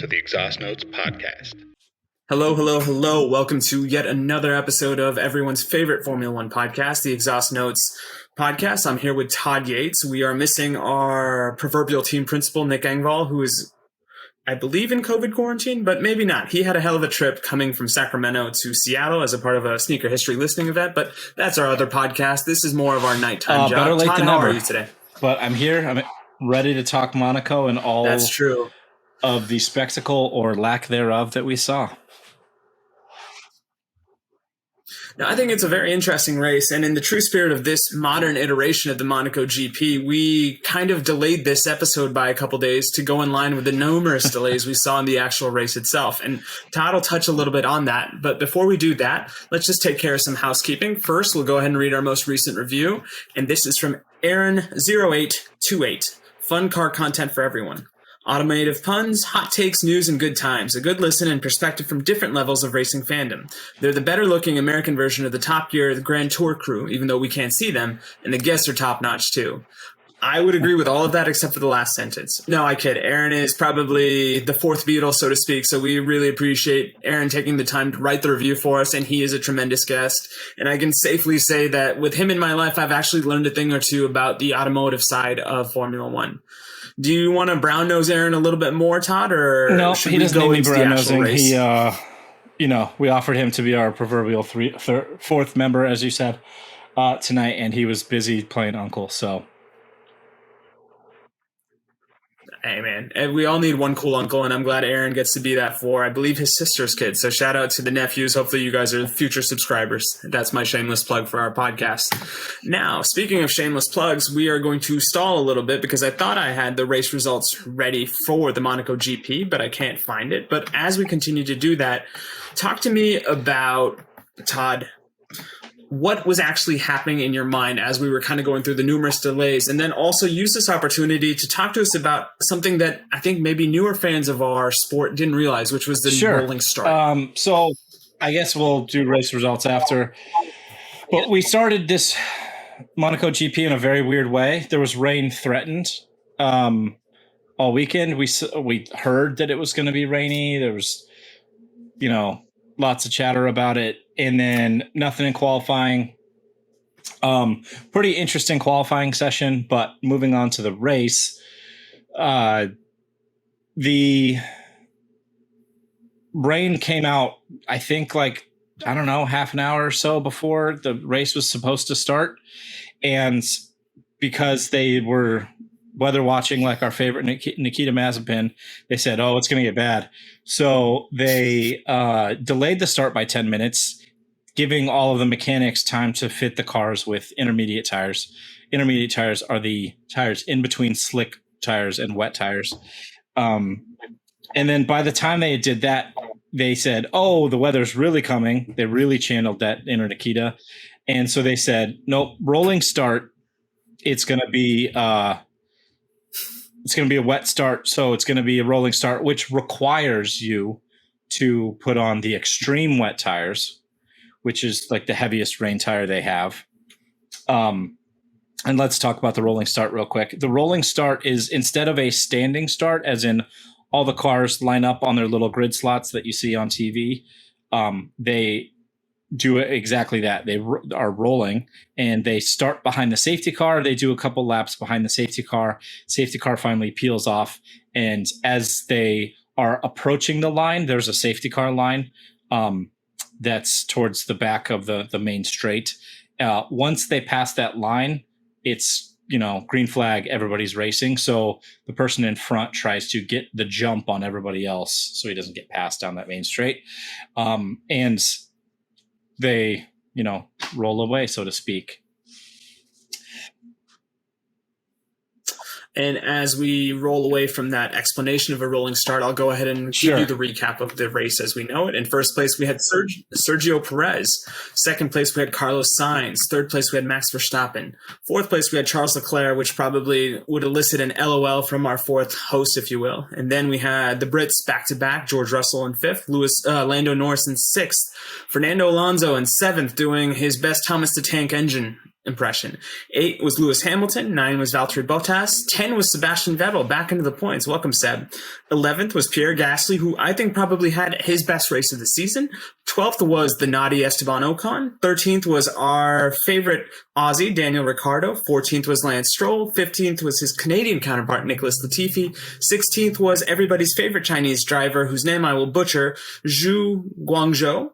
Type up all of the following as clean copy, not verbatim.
to the Exhaust Notes podcast. Hello, hello, hello. Welcome to yet another episode of everyone's favorite Formula One podcast, the Exhaust Notes podcast. I'm here with Todd Yates. We are missing our proverbial team principal, Nick Engvall, who is, I believe, in COVID quarantine, but maybe not. He had a hell of a trip coming from Sacramento to Seattle as a part of a sneaker history listening event, but that's our other podcast. This is more of our nighttime job. Better late Todd, than how never. are you today? But I'm here. I'm ready to talk Monaco and all That's true. of the spectacle or lack thereof that we saw. Now, I think it's a very interesting race, and in the true spirit of this modern iteration of the Monaco GP, we kind of delayed this episode by a couple days to go in line with the numerous delays we saw in the actual race itself. And Todd will touch a little bit on that, but before we do that, let's just take care of some housekeeping. First, we'll go ahead and read our most recent review, and this is from Aaron0828. Fun car content for everyone. Automotive puns, hot takes, news, and good times. A good listen and perspective from different levels of racing fandom. They're the better-looking American version of the Top Gear, the Grand Tour crew, even though we can't see them, and the guests are top-notch too. I would agree with all of that except for the last sentence. No, I kid. Aaron is probably the fourth Beatle, so to speak, so we really appreciate Aaron taking the time to write the review for us, and he is a tremendous guest. And I can safely say that with him in my life, I've actually learned a thing or two about the automotive side of Formula One. Do you want to brown nose Aaron a little bit more, Todd, or no? Should he doesn't need me brown nosing. He, we offered him to be our proverbial fourth member, as you said, tonight, and he was busy playing uncle. So, hey man, and we all need one cool uncle, and I'm glad Aaron gets to be that for, I believe, his sister's kid. So shout out to the nephews. Hopefully you guys are future subscribers. That's my shameless plug for our podcast. Now, speaking of shameless plugs, we are going to stall a little bit because I thought I had the race results ready for the Monaco GP, but I can't find it. But as we continue to do that, talk to me about, Todd, what was actually happening in your mind as we were kind of going through the numerous delays, and then also use this opportunity to talk to us about something that I think maybe newer fans of our sport didn't realize, which was the rolling start. So I guess we'll do race results after. But we started this Monaco GP in a very weird way. There was rain threatened all weekend. We heard that it was going to be rainy. There was, lots of chatter about it. And then nothing in qualifying. Pretty interesting qualifying session, but moving on to the race, the rain came out, I think, half an hour or so before the race was supposed to start. And because they were weather watching like our favorite Nikita Mazepin, they said, oh, it's going to get bad. So they delayed the start by 10 minutes, giving all of the mechanics time to fit the cars with intermediate tires. Intermediate tires are the tires in between slick tires and wet tires. And then by the time they did that, they said, oh, the weather's really coming. They really channeled that inner Nikita. And so they said, nope, rolling start. It's going to be a wet start. So it's going to be a rolling start, which requires you to put on the extreme wet tires, which is like the heaviest rain tire they have. And let's talk about the rolling start real quick. The rolling start is, instead of a standing start, as in all the cars line up on their little grid slots that you see on TV, they do exactly that. They are rolling, and they start behind the safety car. They do a couple laps behind the safety car. Safety car finally peels off, and as they are approaching the line, there's a safety car line that's towards the back of the main straight. Once they pass that line, it's, green flag, everybody's racing. So the person in front tries to get the jump on everybody else so he doesn't get passed down that main straight. And they, roll away, so to speak. And as we roll away from that explanation of a rolling start, I'll go ahead and give you the recap of the race as we know it. In first place, we had Sergio Perez. Second place, we had Carlos Sainz. Third place, we had Max Verstappen. Fourth place, we had Charles Leclerc, which probably would elicit an LOL from our fourth host, if you will. And then we had the Brits back-to-back, George Russell in fifth, Lando Norris in sixth, Fernando Alonso in seventh, doing his best Thomas the Tank Engine impression. 8 was Lewis Hamilton. 9 was Valtteri Bottas. 10 was Sebastian Vettel. Back into the points. Welcome, Seb. 11th was Pierre Gasly, who I think probably had his best race of the season. 12th was the naughty Esteban Ocon. 13th was our favorite Aussie, Daniel Ricciardo. 14th was Lance Stroll. 15th was his Canadian counterpart, Nicholas Latifi. 16th was everybody's favorite Chinese driver, whose name I will butcher, Zhu Guangzhou.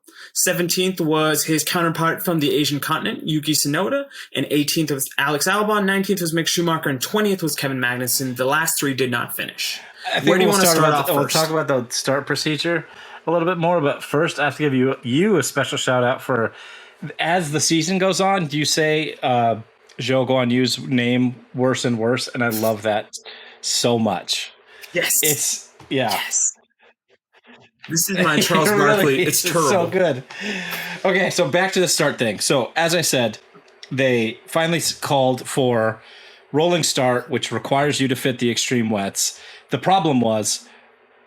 17th was his counterpart from the Asian continent, Yuki Tsunoda. And 18th was Alex Albon. 19th was Mick Schumacher. And 20th was Kevin Magnussen. The last 3 did not finish. Where do you want to start off first? We'll talk about the start procedure a little bit more, but first I have to give you a special shout out for, as the season goes on, do you say Zhou Guanyu's name worse and worse? And I love that so much. Yes. Yes. This is my Charles Barkley. Really, it's terrible. So good. Okay, so back to the start thing. So as I said, they finally called for rolling start, which requires you to fit the extreme wets. The problem was,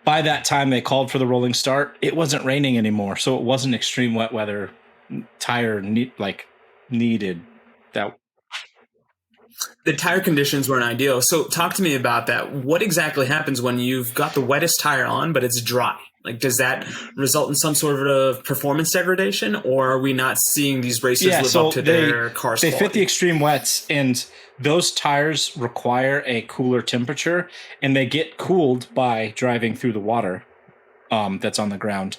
by that time they called for the rolling start, it wasn't raining anymore, so it wasn't extreme wet weather tire needed. That the tire conditions weren't ideal. So talk to me about that. What exactly happens when you've got the wettest tire on, but it's dry? Like, does that result in some sort of performance degradation, or are we not seeing these racers live up to their car's They quality? fit the extreme wets, and those tires require a cooler temperature, and they get cooled by driving through the water that's on the ground.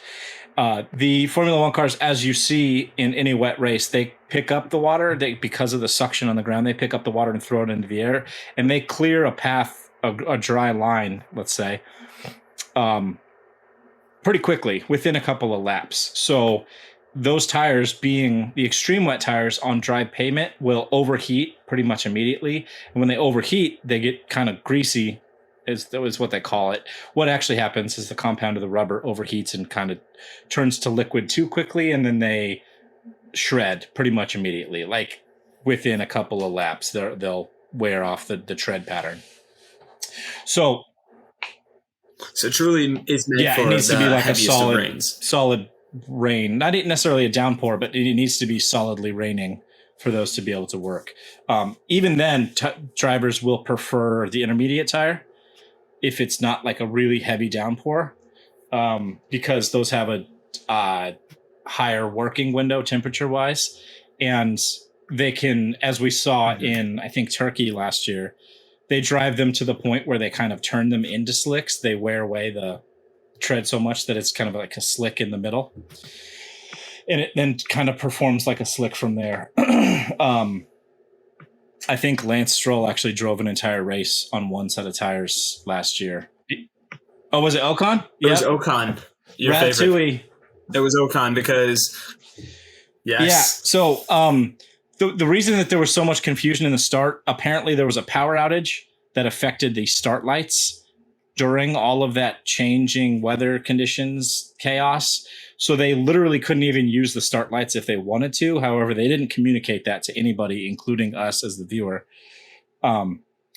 The Formula One cars, as you see in any wet race, they pick up the water. Because of the suction on the ground, they pick up the water and throw it into the air, and they clear a path, a dry line, let's say, pretty quickly, within a couple of laps. So those tires, being the extreme wet tires on dry pavement, will overheat pretty much immediately. And when they overheat, they get kind of greasy, is what they call it. What actually happens is the compound of the rubber overheats and kind of turns to liquid too quickly, and then they shred pretty much immediately. Like within a couple of laps, they'll wear off the tread pattern. So truly it's made for it needs to be like a rains. solid rain. Not necessarily a downpour, but it needs to be solidly raining for those to be able to work. Even then, drivers will prefer the intermediate tire if it's not like a really heavy downpour, because those have a higher working window temperature-wise. And they can, as we saw in, I think, Turkey last year, they drive them to the point where they kind of turn them into slicks. They wear away the tread so much that it's kind of like a slick in the middle. And it then kind of performs like a slick from there. I think Lance Stroll actually drove an entire race on one set of tires last year. Oh, was it Ocon? It was Ocon. Your favorite. It was Ocon because, yes. Yeah. So the reason that there was so much confusion in the start, apparently there was a power outage that affected the start lights during all of that changing weather conditions chaos. So they literally couldn't even use the start lights if they wanted to. However, they didn't communicate that to anybody, including us as the viewer.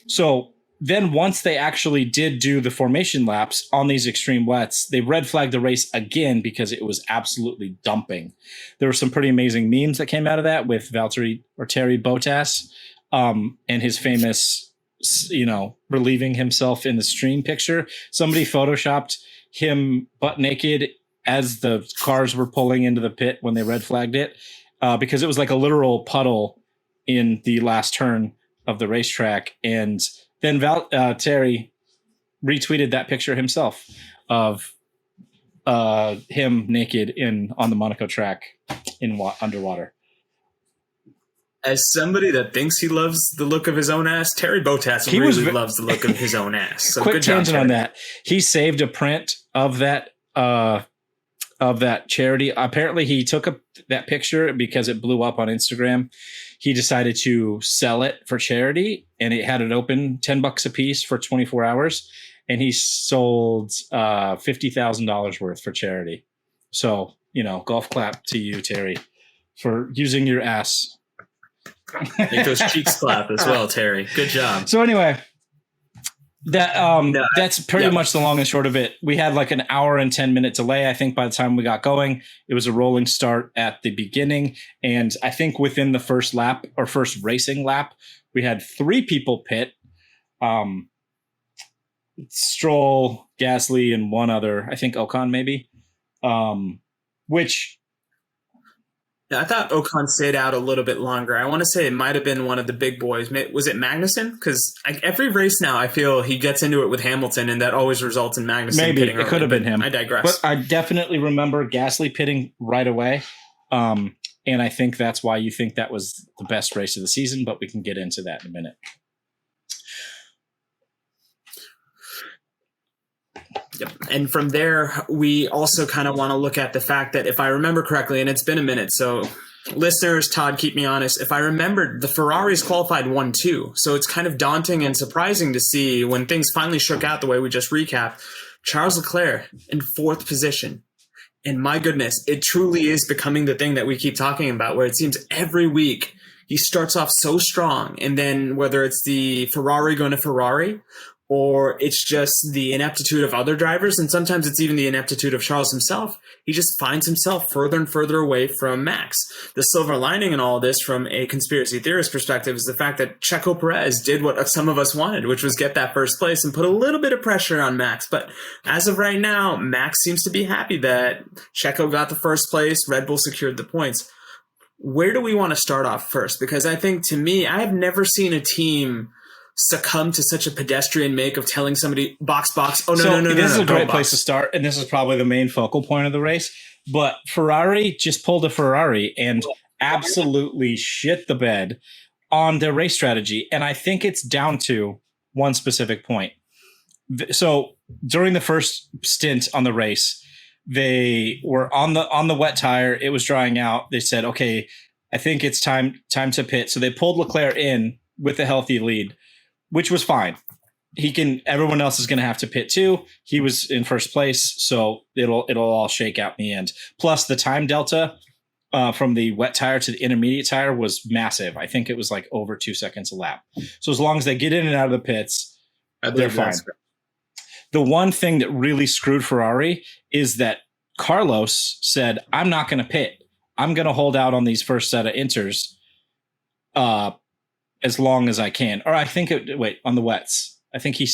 So then once they actually did do the formation laps on these extreme wets, they red flagged the race again because it was absolutely dumping. There were some pretty amazing memes that came out of that with Valtteri Bottas and his famous, relieving himself in the stream picture. Somebody photoshopped him butt naked as the cars were pulling into the pit when they red flagged it, because it was like a literal puddle in the last turn of the racetrack. And then Terry retweeted that picture himself of him naked on the Monaco track in underwater. As somebody that thinks he loves the look of his own ass, Terry Bottas really loves the look of his own ass. So quick good job, tangent Terry. on that. He saved a print of that charity. Apparently he took that picture because it blew up on Instagram. He decided to sell it for charity, and it had it open $10 a piece for 24 hours. And he sold $50,000 worth for charity. So, golf clap to you, Terry, for using your ass. Make those cheeks clap as well, Terry. Good job. So anyway, That's pretty much the long and short of it. We had like an hour and 10-minute delay. I think by the time we got going, it was a rolling start at the beginning. And I think within the first lap or first racing lap, we had 3 people pit. Stroll, Gasly, and one other, I think Ocon maybe. Which I thought Ocon stayed out a little bit longer. I want to say it might have been one of the big boys. Was it Magnussen? Because every race now, I feel he gets into it with Hamilton, and that always results in Magnussen maybe pitting it could have been him. I digress. But I definitely remember Gasly pitting right away. And I think that's why you think that was the best race of the season, but we can get into that in a minute. Yep. And from there, we also kind of want to look at the fact that if I remember correctly, and it's been a minute, so listeners, Todd, keep me honest. If I remembered, the Ferraris qualified 1-2. So it's kind of daunting and surprising to see when things finally shook out the way we just recapped. Charles Leclerc in 4th position. And my goodness, it truly is becoming the thing that we keep talking about, where it seems every week he starts off so strong. And then whether it's the Ferrari going to Ferrari, or it's just the ineptitude of other drivers, and sometimes it's even the ineptitude of Charles himself, he just finds himself further and further away from Max. The silver lining in all of this from a conspiracy theorist perspective is the fact that Checo Perez did what some of us wanted, which was get that first place and put a little bit of pressure on Max. But as of right now, Max seems to be happy that Checo got the first place, Red Bull secured the points. Where do we want to start off first? Because I think, to me, I have never seen a team succumb to such a pedestrian make of telling somebody box. Oh, no. This is a great place to start, and this is probably the main focal point of the race. But Ferrari just pulled a Ferrari and absolutely shit the bed on their race strategy. And I think it's down to one specific point. So during the first stint on the race, they were on the wet tire. It was drying out. They said, okay, I think it's time to pit. So they pulled Leclerc in with a healthy lead, which was fine. Everyone else is going to have to pit too. He was in first place, so it'll all shake out in the end. Plus the time delta from the wet tire to the intermediate tire was massive. I think it was like over 2 seconds a lap. So as long as they get in and out of the pits, they're fine. The one thing that really screwed Ferrari is that Carlos said, I'm not going to pit. I'm going to hold out on these first set of inters as long as I can. Or I think on the wets. I think he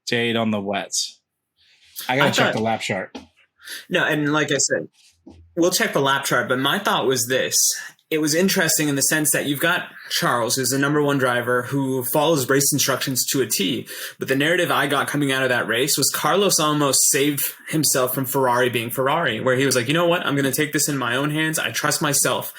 stayed on the wets. I got to check the lap chart. No, and like I said, we'll check the lap chart, but my thought was this. It was interesting in the sense that you've got Charles, who's the number 1 driver who follows race instructions to a T. But the narrative I got coming out of that race was Carlos almost saved himself from Ferrari being Ferrari, where he was like, you know what? I'm going to take this in my own hands. I trust myself.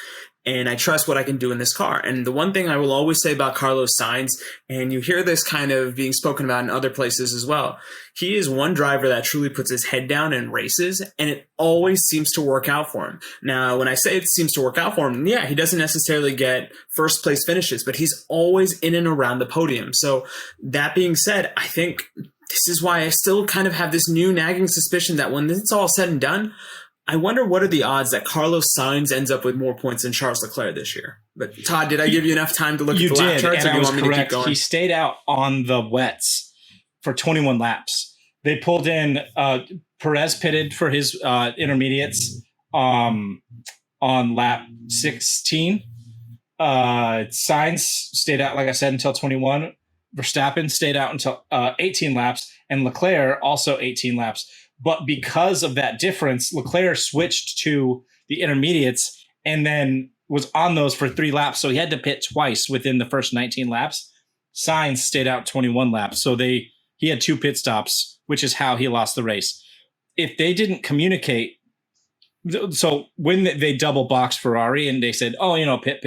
And I trust what I can do in this car. And the one thing I will always say about Carlos Sainz, and you hear this kind of being spoken about in other places as well, he is one driver that truly puts his head down and races, and it always seems to work out for him. Now, when I say it seems to work out for him, yeah, he doesn't necessarily get first place finishes, but he's always in and around the podium. So that being said, I think this is why I still kind of have this new nagging suspicion that when it's all said and done, I wonder what are the odds that Carlos Sainz ends up with more points than Charles Leclerc this year. But Todd, did I give you enough time to look at the lap charts, or do you want me to keep going? He stayed out on the wets for 21 laps. They pulled in Perez pitted for his intermediates on lap 16. Sainz stayed out, like I said, until 21. Verstappen stayed out until 18 laps, and Leclerc also 18 laps. But because of that difference, Leclerc switched to the intermediates and then was on those for 3 laps. So he had to pit twice within the first 19 laps. Sainz stayed out 21 laps. So he had 2 pit stops, which is how he lost the race. If they didn't communicate, so when they double boxed Ferrari and they said, oh, pit,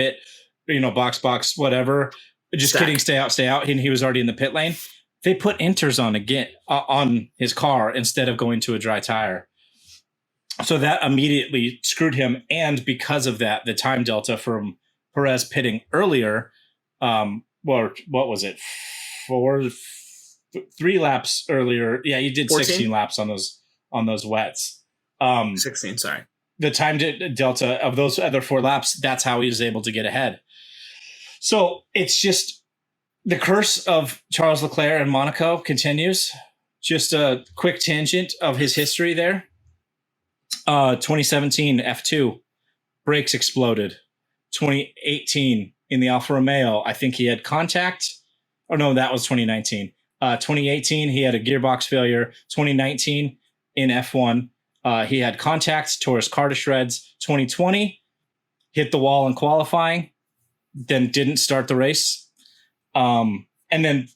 box, whatever, just kidding, stay out. And he was already in the pit lane. They put inters on again on his car instead of going to a dry tire. So that immediately screwed him. And because of that, the time delta from Perez pitting earlier, what was it? 3 laps earlier. Yeah, he did 14? 16 laps on those wets. 16, sorry. The time delta of those other 4 laps, that's how he was able to get ahead. So it's just the curse of Charles Leclerc in Monaco continues. Just a quick tangent of his history there. 2017 F2, brakes exploded. 2018 in the Alfa Romeo, I think he had contact. Oh no, that was 2019. 2018, he had a gearbox failure. 2019 in F1, he had contact, tore his car to shreds. 2020, hit the wall in qualifying, then didn't start the race. And then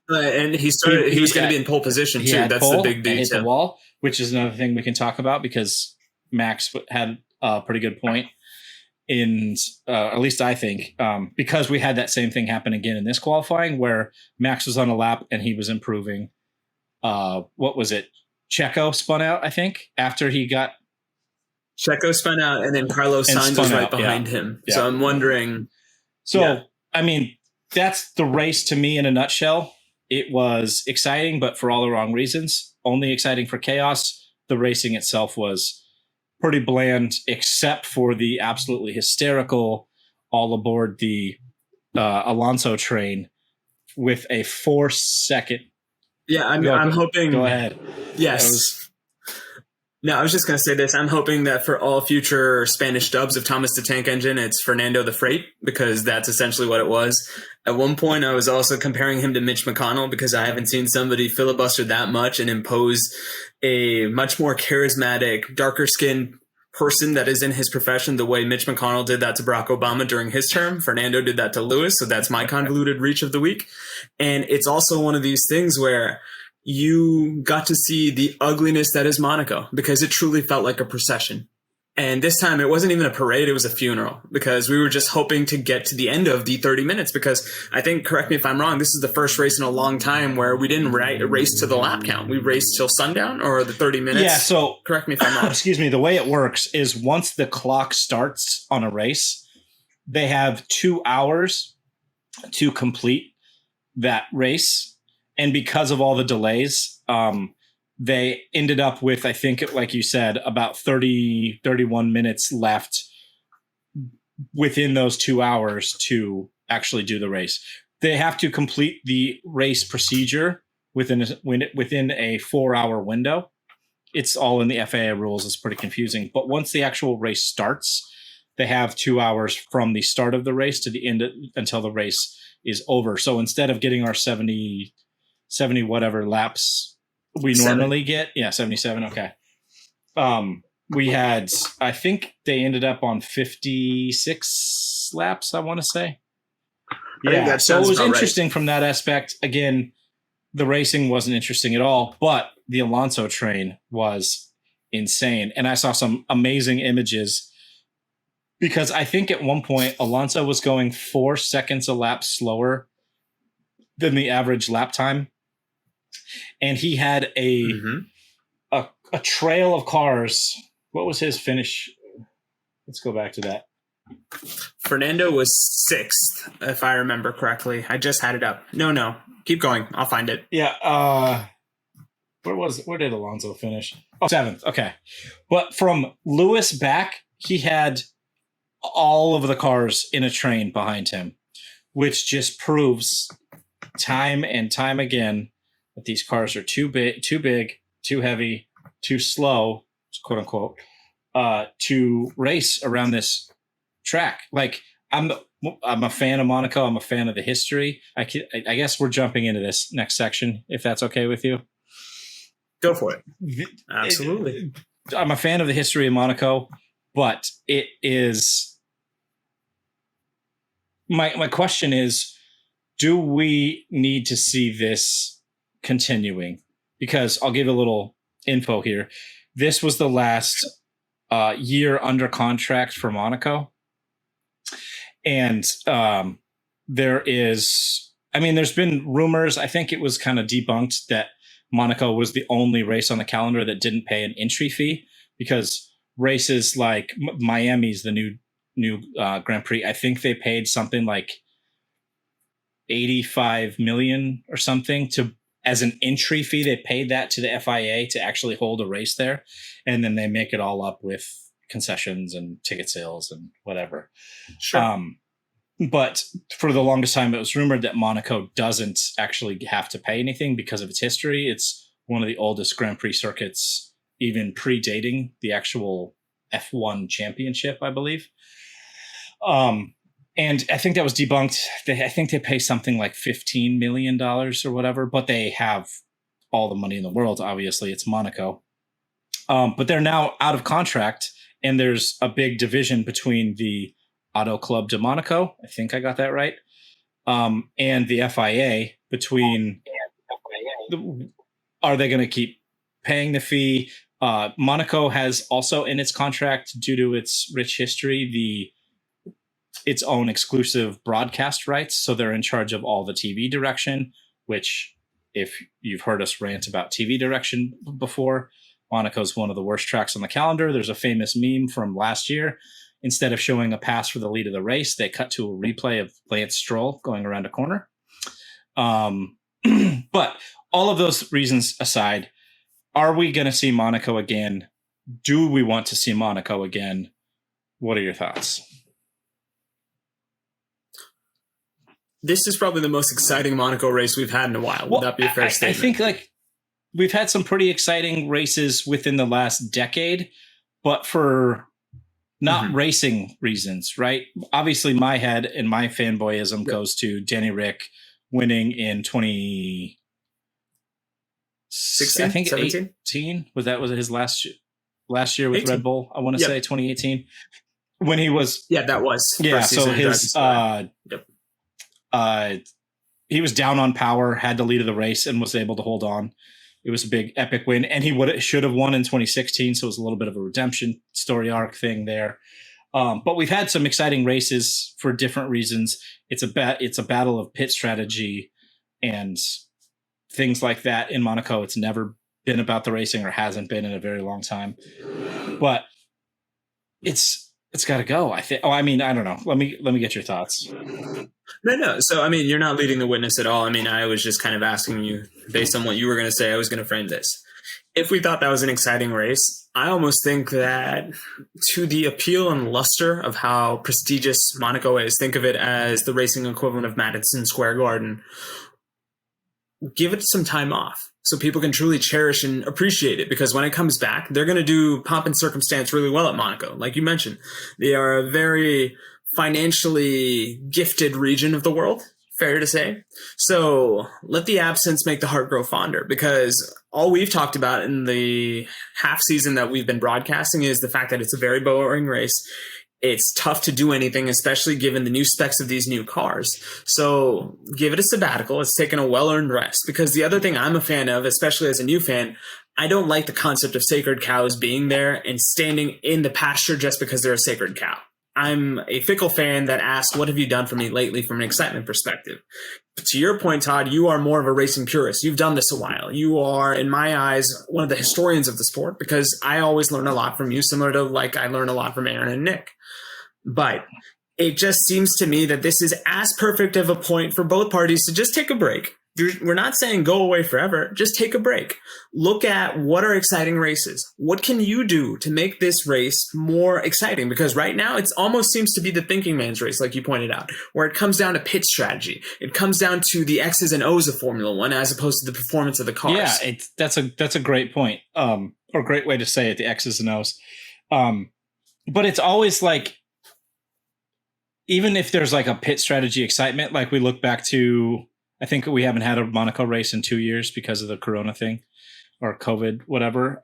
and he started. He was going to be in pole position too. That's the big detail. Hit the wall, which is another thing we can talk about because Max had a pretty good point. At least I think, because we had that same thing happen again in this qualifying where Max was on a lap and he was improving. What was it? Checo spun out, I think, after he got. Checo spun out, and then Carlos Sainz was right behind him. Yeah. So I'm wondering. I mean, that's the race to me in a nutshell. It was exciting, but for all the wrong reasons. Only exciting for chaos. The racing itself was pretty bland, except for the absolutely hysterical all aboard the Alonso train with a 4-second. Yeah, I'm hoping. Go ahead. Yes. No, I was just going to say this. I'm hoping that for all future Spanish dubs of Thomas the Tank Engine, it's Fernando the Freight, because that's essentially what it was. At one point, I was also comparing him to Mitch McConnell because I haven't seen somebody filibuster that much and impose a much more charismatic, darker-skinned person that is in his profession the way Mitch McConnell did that to Barack Obama during his term. Fernando did that to Lewis, so that's my convoluted reach of the week. And it's also one of these things where you got to see the ugliness that is Monaco because it truly felt like a procession. And this time it wasn't even a parade, it was a funeral because we were just hoping to get to the end of the 30 minutes because I think, correct me if I'm wrong, this is the first race in a long time where we didn't race to the lap count. We raced till sundown or the 30 minutes. Yeah, so correct me if I'm wrong. Excuse me, the way it works is once the clock starts on a race, they have 2 hours to complete that race. And because of all the delays, they ended up with, I think, like you said, about 31 minutes left within those 2 hours to actually do the race. They have to complete the race procedure within a 4-hour window. It's all in the FAA rules. It's pretty confusing. But once the actual race starts, they have 2 hours from the start of the race to the end until the race is over. So instead of getting our 70 whatever laps we normally get. Yeah, 77. Okay. We had, I think they ended up on 56 laps, I want to say. Yeah, so it was interesting from that aspect. Again, the racing wasn't interesting at all, but the Alonso train was insane. And I saw some amazing images because I think at one point Alonso was going 4 seconds a lap slower than the average lap time. And he had a trail of cars. What was his finish? Let's go back to that. Fernando was 6th, if I remember correctly. I just had it up. No. Keep going. I'll find it. Yeah. Where did Alonso finish? Oh, 7th. Okay. But from Lewis back, he had all of the cars in a train behind him, which just proves time and time again that these cars are too big, too heavy, too slow, quote unquote, to race around this track. Like I'm a fan of Monaco. I'm a fan of the history. I guess we're jumping into this next section, if that's okay with you. Go for it. Absolutely. I'm a fan of the history of Monaco, but it is my question is, do we need to see this continuing? Because I'll give a little info here. This was the last year under contract for Monaco. And there's been rumors, I think it was kind of debunked, that Monaco was the only race on the calendar that didn't pay an entry fee, because races like Miami's the new Grand Prix, I think they paid something like 85 million or something as an entry fee. They paid that to the FIA to actually hold a race there. And then they make it all up with concessions and ticket sales and whatever. Sure. But for the longest time, it was rumored that Monaco doesn't actually have to pay anything because of its history. It's one of the oldest Grand Prix circuits, even predating the actual F1 championship, I believe. And I think that was debunked. I think they pay something like $15 million or whatever, but they have all the money in the world. Obviously, it's Monaco. But they're now out of contract, and there's a big division between the Auto Club de Monaco, I think I got that right, and the FIA between are they going to keep paying the fee? Monaco has also in its contract, due to its rich history, its own exclusive broadcast rights. So they're in charge of all the TV direction, which if you've heard us rant about TV direction before, Monaco's one of the worst tracks on the calendar. There's a famous meme from last year. Instead of showing a pass for the lead of the race, they cut to a replay of Lance Stroll going around a corner. But all of those reasons aside, are we going to see Monaco again? Do we want to see Monaco again? What are your thoughts? This is probably the most exciting Monaco race we've had in a while. Would that be a fair statement? I think like we've had some pretty exciting races within the last decade, but for not racing reasons, right? Obviously, my head and my fanboyism goes to Danny Rick winning in 2016, I think 17? 18 was his last year with 18. Red Bull. I want to say 2018 when he was that was so his he was down on power, had the lead of the race, and was able to hold on. It was a big epic win, and he should have won in 2016. So it was a little bit of a redemption story arc thing there. But we've had some exciting races for different reasons. It's a battle of pit strategy and things like that in Monaco. It's never been about the racing, or hasn't been in a very long time. But it's got to go. I think. Oh, I mean, I don't know. Let me get your thoughts. No. So, I mean, you're not leading the witness at all. I mean, I was just kind of asking you based on what you were going to say. I was going to frame this. If we thought that was an exciting race, I almost think that to the appeal and luster of how prestigious Monaco is, think of it as the racing equivalent of Madison Square Garden. Give it some time off so people can truly cherish and appreciate it, because when it comes back, they're going to do pomp and circumstance really well at Monaco. Like you mentioned, they are a very financially gifted region of the world, fair to say. So let the absence make the heart grow fonder, because all we've talked about in the half season that we've been broadcasting is the fact that it's a very boring race. It's tough to do anything, especially given the new specs of these new cars. So give it a sabbatical. It's taken a well-earned rest, because the other thing I'm a fan of, especially as a new fan, I don't like the concept of sacred cows being there and standing in the pasture just because they're a sacred cow. I'm a fickle fan that asks, what have you done for me lately from an excitement perspective? But to your point, Todd, you are more of a racing purist. You've done this a while. You are, in my eyes, one of the historians of the sport, because I always learn a lot from you, similar to like I learn a lot from Aaron and Nick. But it just seems to me that this is as perfect of a point for both parties to just take a break. We're not saying go away forever. Just take a break. Look at what are exciting races. What can you do to make this race more exciting? Because right now it almost seems to be the thinking man's race, like you pointed out, where it comes down to pit strategy. It comes down to the X's and O's of Formula One as opposed to the performance of the cars. Yeah, that's a great point, or great way to say it, the X's and O's. But it's always like, even if there's like a pit strategy excitement, like we look back to, I think we haven't had a Monaco race in 2 years because of the Corona thing or COVID, whatever.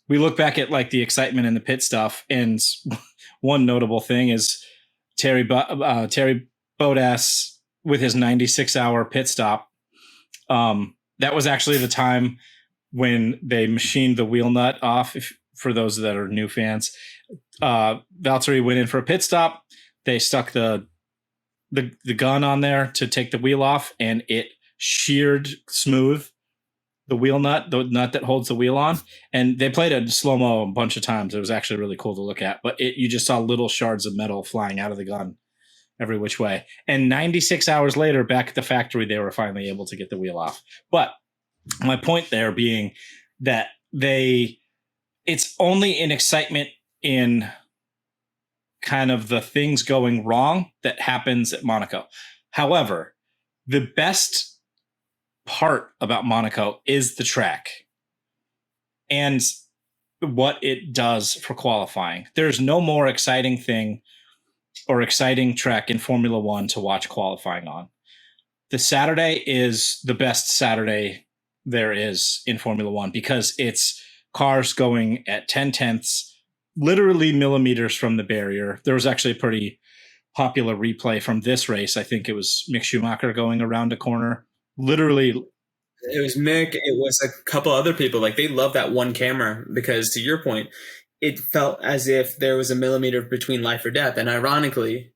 We look back at like the excitement in the pit stuff. And one notable thing is Terry Bodas with his 96-hour pit stop. That was actually the time when they machined the wheel nut off. For those that are new fans, Valtteri went in for a pit stop. They stuck the gun on there to take the wheel off, and it sheared smooth the wheel nut, the nut that holds the wheel on. And they played it slow-mo a bunch of times. It was actually really cool to look at. But you just saw little shards of metal flying out of the gun every which way. And 96 hours later, back at the factory, they were finally able to get the wheel off. But my point there being that it's only an excitement in kind of the things going wrong that happens at Monaco. However, the best part about Monaco is the track and what it does for qualifying. There's no more exciting thing or exciting track in Formula One to watch qualifying on. The Saturday is the best Saturday there is in Formula One because it's cars going at 10/10ths, literally millimeters from the barrier. There was actually a pretty popular replay from this race. I think it was Mick Schumacher going around a corner. Literally, it was Mick. It was a couple other people. Like, they love that one camera because, to your point, it felt as if there was a millimeter between life or death. And ironically,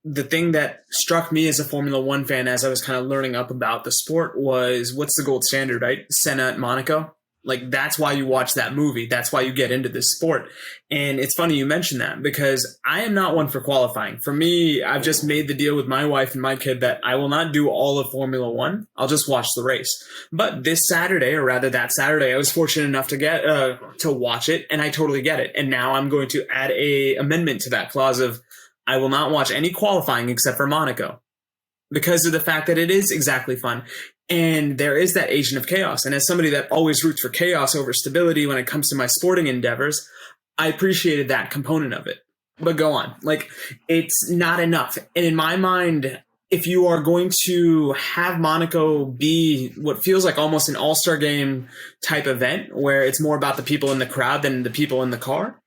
the thing that struck me as a Formula One fan as I was kind of learning up about the sport was, what's the gold standard, right? Senna at Monaco. Like, that's why you watch that movie. That's why you get into this sport. And it's funny you mention that because I am not one for qualifying. For me, I've just made the deal with my wife and my kid that I will not do all of Formula One. I'll just watch the race. But this Saturday, or rather that Saturday, I was fortunate enough to get to watch it, and I totally get it. And now I'm going to add a amendment to that clause of I will not watch any qualifying except for Monaco because of the fact that it is exactly fun. And there is that agent of chaos. And as somebody that always roots for chaos over stability when it comes to my sporting endeavors, I appreciated that component of it. But go on. Like, it's not enough. And in my mind, if you are going to have Monaco be what feels like almost an all-star game type event where it's more about the people in the crowd than the people in the car,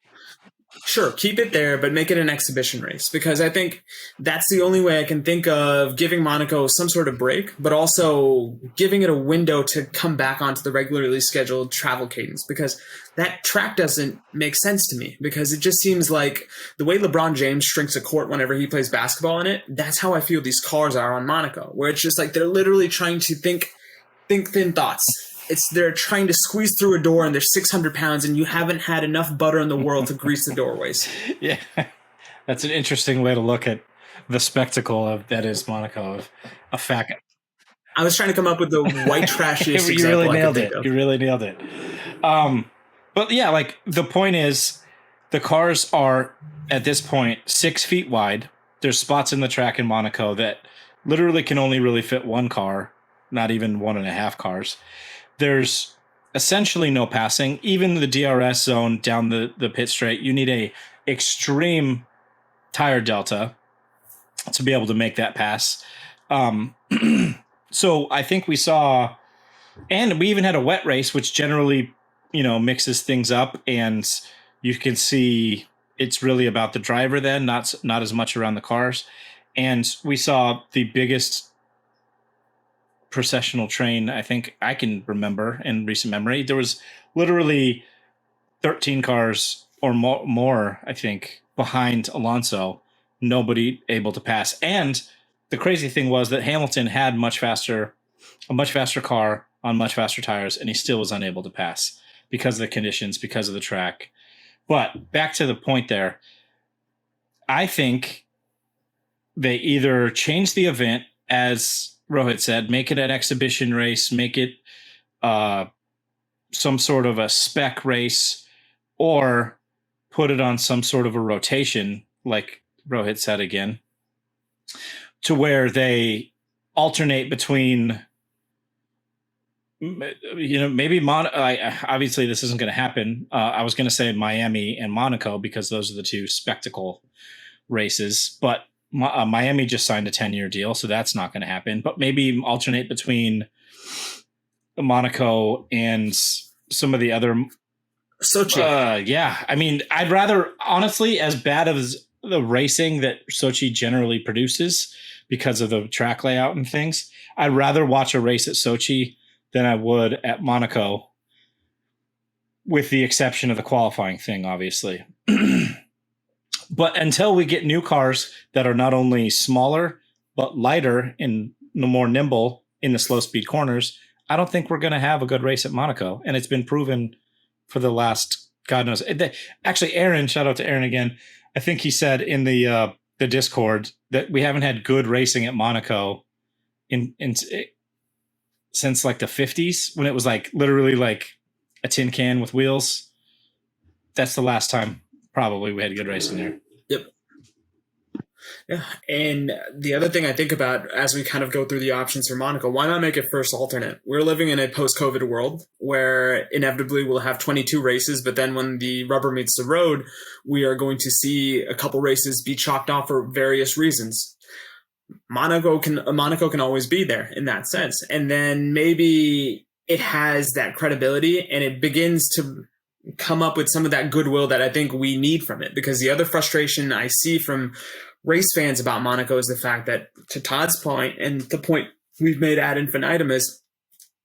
sure, keep it there, but make it an exhibition race because I think that's the only way I can think of giving Monaco some sort of break, but also giving it a window to come back onto the regularly scheduled travel cadence because that track doesn't make sense to me because it just seems like the way LeBron James shrinks a court whenever he plays basketball in it, that's how I feel these cars are on Monaco, where it's just like they're literally trying to think thin thoughts. They're trying to squeeze through a door and they're 600 pounds and you haven't had enough butter in the world to grease the doorways. Yeah, that's an interesting way to look at the spectacle of that is Monaco of a fact. I was trying to come up with the white trashiest You example really I nailed could it. think of. You really nailed it. But yeah, like the point is the cars are at this point 6 feet wide. There's spots in the track in Monaco that literally can only really fit one car, not even 1.5 cars. There's essentially no passing. Even the DRS zone down the pit straight, you need a extreme tire delta to be able to make that pass. So I think we saw, and we even had a wet race, which generally, mixes things up, and you can see it's really about the driver then, not as much around the cars. And we saw the biggest processional train I think I can remember in recent memory. There was literally 13 cars or more I think behind Alonso, nobody able to pass. And the crazy thing was that Hamilton had a much faster car on much faster tires, and he still was unable to pass because of the conditions, because of the track. But back to the point there, I think they either change the event, as Rohit said, make it an exhibition race, make it some sort of a spec race, or put it on some sort of a rotation, like Rohit said again, to where they alternate between, maybe obviously this isn't going to happen. I was going to say Miami and Monaco because those are the two spectacle races, but Miami just signed a 10-year deal, so that's not going to happen. But maybe alternate between Monaco and some of the other. Sochi. Yeah. I mean, I'd rather, honestly, as bad as the racing that Sochi generally produces because of the track layout and things, I'd rather watch a race at Sochi than I would at Monaco, with the exception of the qualifying thing, obviously. But until we get new cars that are not only smaller, but lighter and more nimble in the slow speed corners, I don't think we're going to have a good race at Monaco. And it's been proven for the last, God knows. Actually, Aaron, shout out to Aaron again. I think he said in the Discord that we haven't had good racing at Monaco since like the 50s, when it was like literally like a tin can with wheels. That's the last time probably we had good racing there. Yep. Yeah. And the other thing I think about as we kind of go through the options for Monaco, why not make it first alternate? We're living in a post-COVID world where inevitably we'll have 22 races, but then when the rubber meets the road, we are going to see a couple races be chalked off for various reasons. Monaco can always be there in that sense. And then maybe it has that credibility and it begins to come up with some of that goodwill that I think we need from it. Because the other frustration I see from race fans about Monaco is the fact that, to Todd's point, and the point we've made ad infinitum, is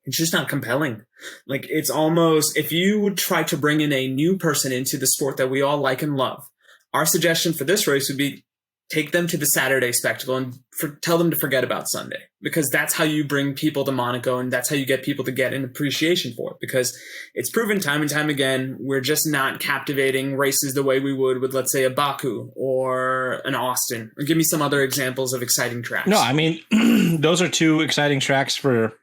it's just not compelling. Like, it's almost, if you would try to bring in a new person into the sport that we all like and love, our suggestion for this race would be take them to the Saturday spectacle and tell them to forget about Sunday, because that's how you bring people to Monaco and that's how you get people to get an appreciation for it, because it's proven time and time again, we're just not captivating races the way we would with, let's say, a Baku or an Austin. Or give me some other examples of exciting tracks. No, I mean, those are two exciting tracks for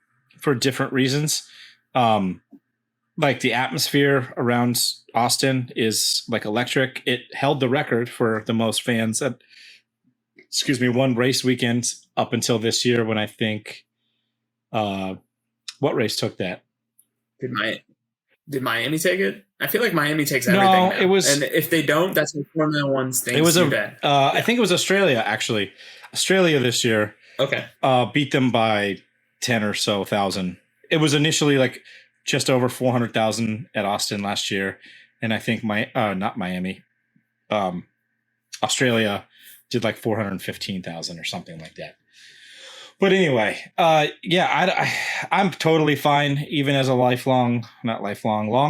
different reasons. Like the atmosphere around Austin is like electric. It held the record for the most fans at, one race weekend up until this year, when I think, what race took that? Did Miami take it? I feel like Miami takes everything. No, now. It was, and if they don't, that's what Formula One's thing. It was I think it was Australia, actually. Australia this year. Okay. Beat them by 10 or so thousand. It was initially like just over 400,000 at Austin last year, and I think not Miami, Australia did like 415,000 or something like that. But anyway, I'm totally fine, even as a long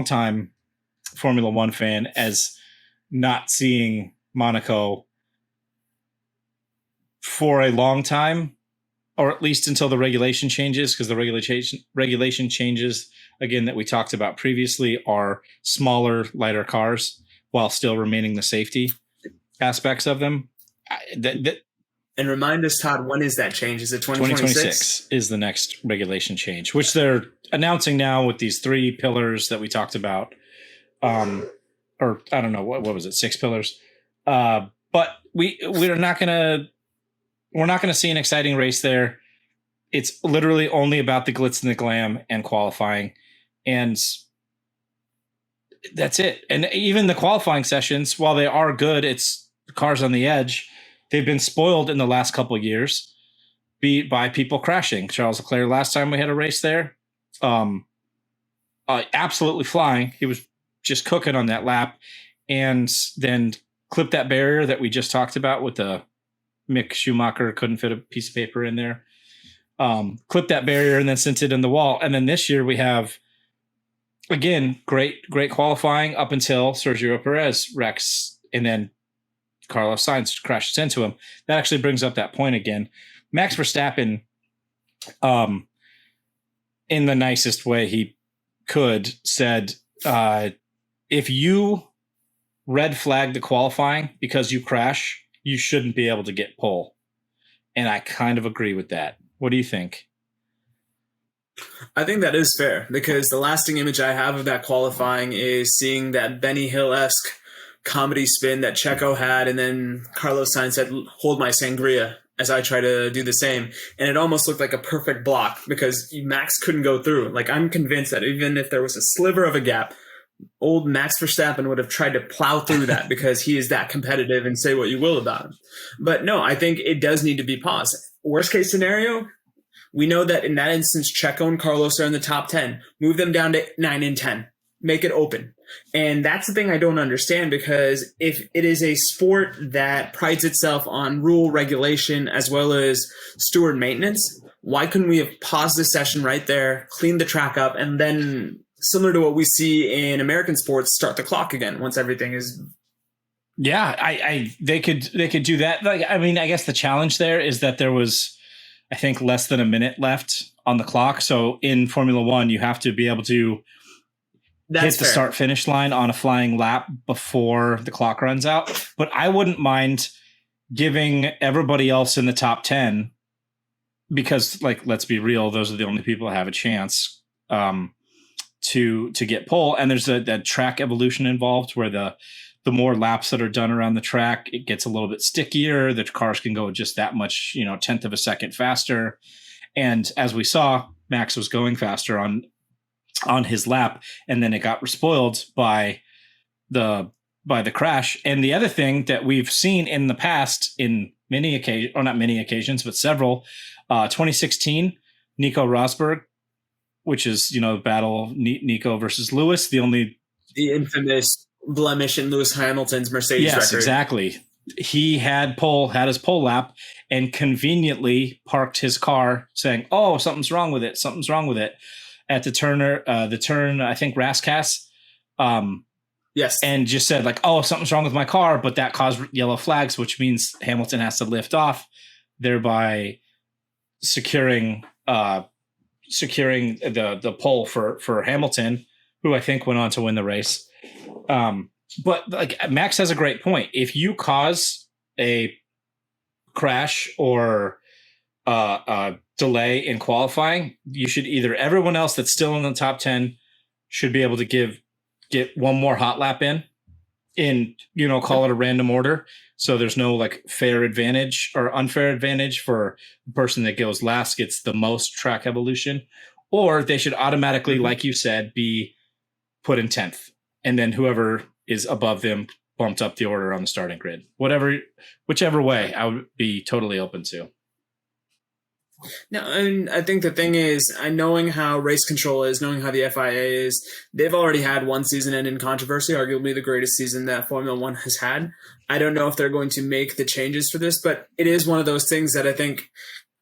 time Formula One fan, as not seeing Monaco for a long time, or at least until the regulation changes, because the regulation changes, again, that we talked about previously, are smaller, lighter cars while still remaining the safety aspects of them. And remind us, Todd, when is that change? Is it 2026? 2026 is the next regulation change, which they're announcing now with these 3 pillars that we talked about. Or I don't know, what was it? 6 pillars. But we're not going to see an exciting race there. It's literally only about the glitz and the glam and qualifying. And that's it. And even the qualifying sessions, while they are good, it's cars on the edge. They've been spoiled in the last couple of years by people crashing. Charles Leclerc, last time we had a race there, absolutely flying. He was just cooking on that lap, and then clipped that barrier that we just talked about with the Mick Schumacher couldn't fit a piece of paper in there. Clipped that barrier and then sent it in the wall. And then this year we have, again, great qualifying up until Sergio Perez wrecks, and then Carlos Sainz crashes into him. That actually brings up that point again. Max Verstappen, in the nicest way he could, said, if you red flag the qualifying because you crash, you shouldn't be able to get pole. And I kind of agree with that. What do you think? I think that is fair, because the lasting image I have of that qualifying is seeing that Benny Hill-esque comedy spin that Checo had, and then Carlos Sainz said, "Hold my sangria," as I try to do the same. And it almost looked like a perfect block, because Max couldn't go through. Like, I'm convinced that even if there was a sliver of a gap, old Max Verstappen would have tried to plow through that, because he is that competitive, and say what you will about him. But no, I think it does need to be paused. Worst case scenario, we know that in that instance, Checo and Carlos are in the top 10. Move them down to 9 and 10. Make it open. And that's the thing I don't understand, because if it is a sport that prides itself on rule regulation as well as steward maintenance, why couldn't we have paused the session right there, cleaned the track up, and then, similar to what we see in American sports, start the clock again once everything is... Yeah, they could do that. Like, I mean, I guess the challenge there is that there was, I think, less than a minute left on the clock. So in Formula One, you have to be able to hit the start finish line on a flying lap before the clock runs out. But I wouldn't mind giving everybody else in the top 10, because, like, let's be real, those are the only people that have a chance to get pole. And there's that track evolution involved, where the the more laps that are done around the track, it gets a little bit stickier. The cars can go just that much, tenth of a second faster. And as we saw, Max was going faster on his lap, and then it got spoiled by the crash. And the other thing that we've seen in the past in many occasions, or not many occasions, but several, 2016, Nico Rosberg, which is, battle Nico versus Lewis, the infamous blemish in Lewis Hamilton's Mercedes record. Exactly. He had his pole lap and conveniently parked his car saying, "Oh, something's wrong with it. Something's wrong with it." At the turn, I think Rascasse. Yes. And just said like, "Oh, something's wrong with my car," but that caused yellow flags, which means Hamilton has to lift off, thereby securing the pole for Hamilton, who I think went on to win the race. But like Max has a great point. If you cause a crash or a delay in qualifying, you should everyone else that's still in the top 10 should be able to get one more hot lap in, call it a random order. So there's no like fair advantage or unfair advantage for the person that goes last gets the most track evolution, or they should automatically, like you said, be put in 10th. And then whoever is above them bumped up the order on the starting grid. Whichever way, I would be totally open to. No, and I think the thing is, knowing how race control is, knowing how the FIA is, they've already had one season-ending controversy, arguably the greatest season that Formula One has had. I don't know if they're going to make the changes for this, but it is one of those things that I think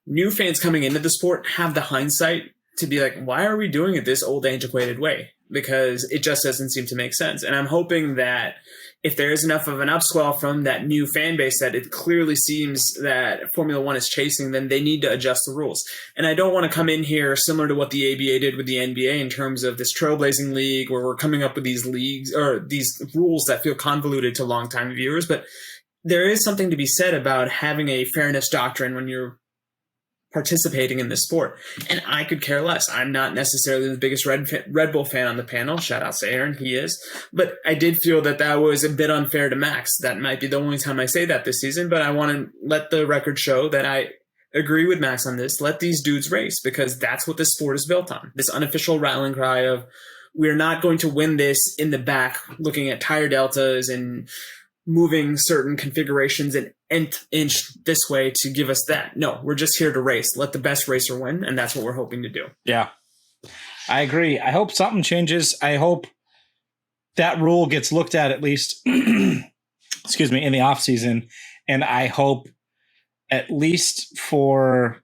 new fans coming into the sport have the hindsight to be like, why are we doing it this old, antiquated way? Because it just doesn't seem to make sense. And I'm hoping that if there is enough of an upswell from that new fan base that it clearly seems that Formula One is chasing, then they need to adjust the rules. And I don't want to come in here similar to what the ABA did with the NBA in terms of this trailblazing league where we're coming up with these leagues or these rules that feel convoluted to longtime viewers. But there is something to be said about having a fairness doctrine when you're participating in this sport. And I could care less. I'm not necessarily the biggest Red Bull fan on the panel. Shout out to Aaron. He is. But I did feel that was a bit unfair to Max. That might be the only time I say that this season, but I want to let the record show that I agree with Max on this. Let these dudes race, because that's what this sport is built on. This unofficial rallying cry of, we're not going to win this in the back looking at tire deltas and moving certain configurations an nth inch this way to give us that. No, we're just here to race. Let the best racer win, and that's what we're hoping to do. Yeah, I agree. I hope something changes. I hope that rule gets looked at least, excuse me, in the off season, and I hope at least for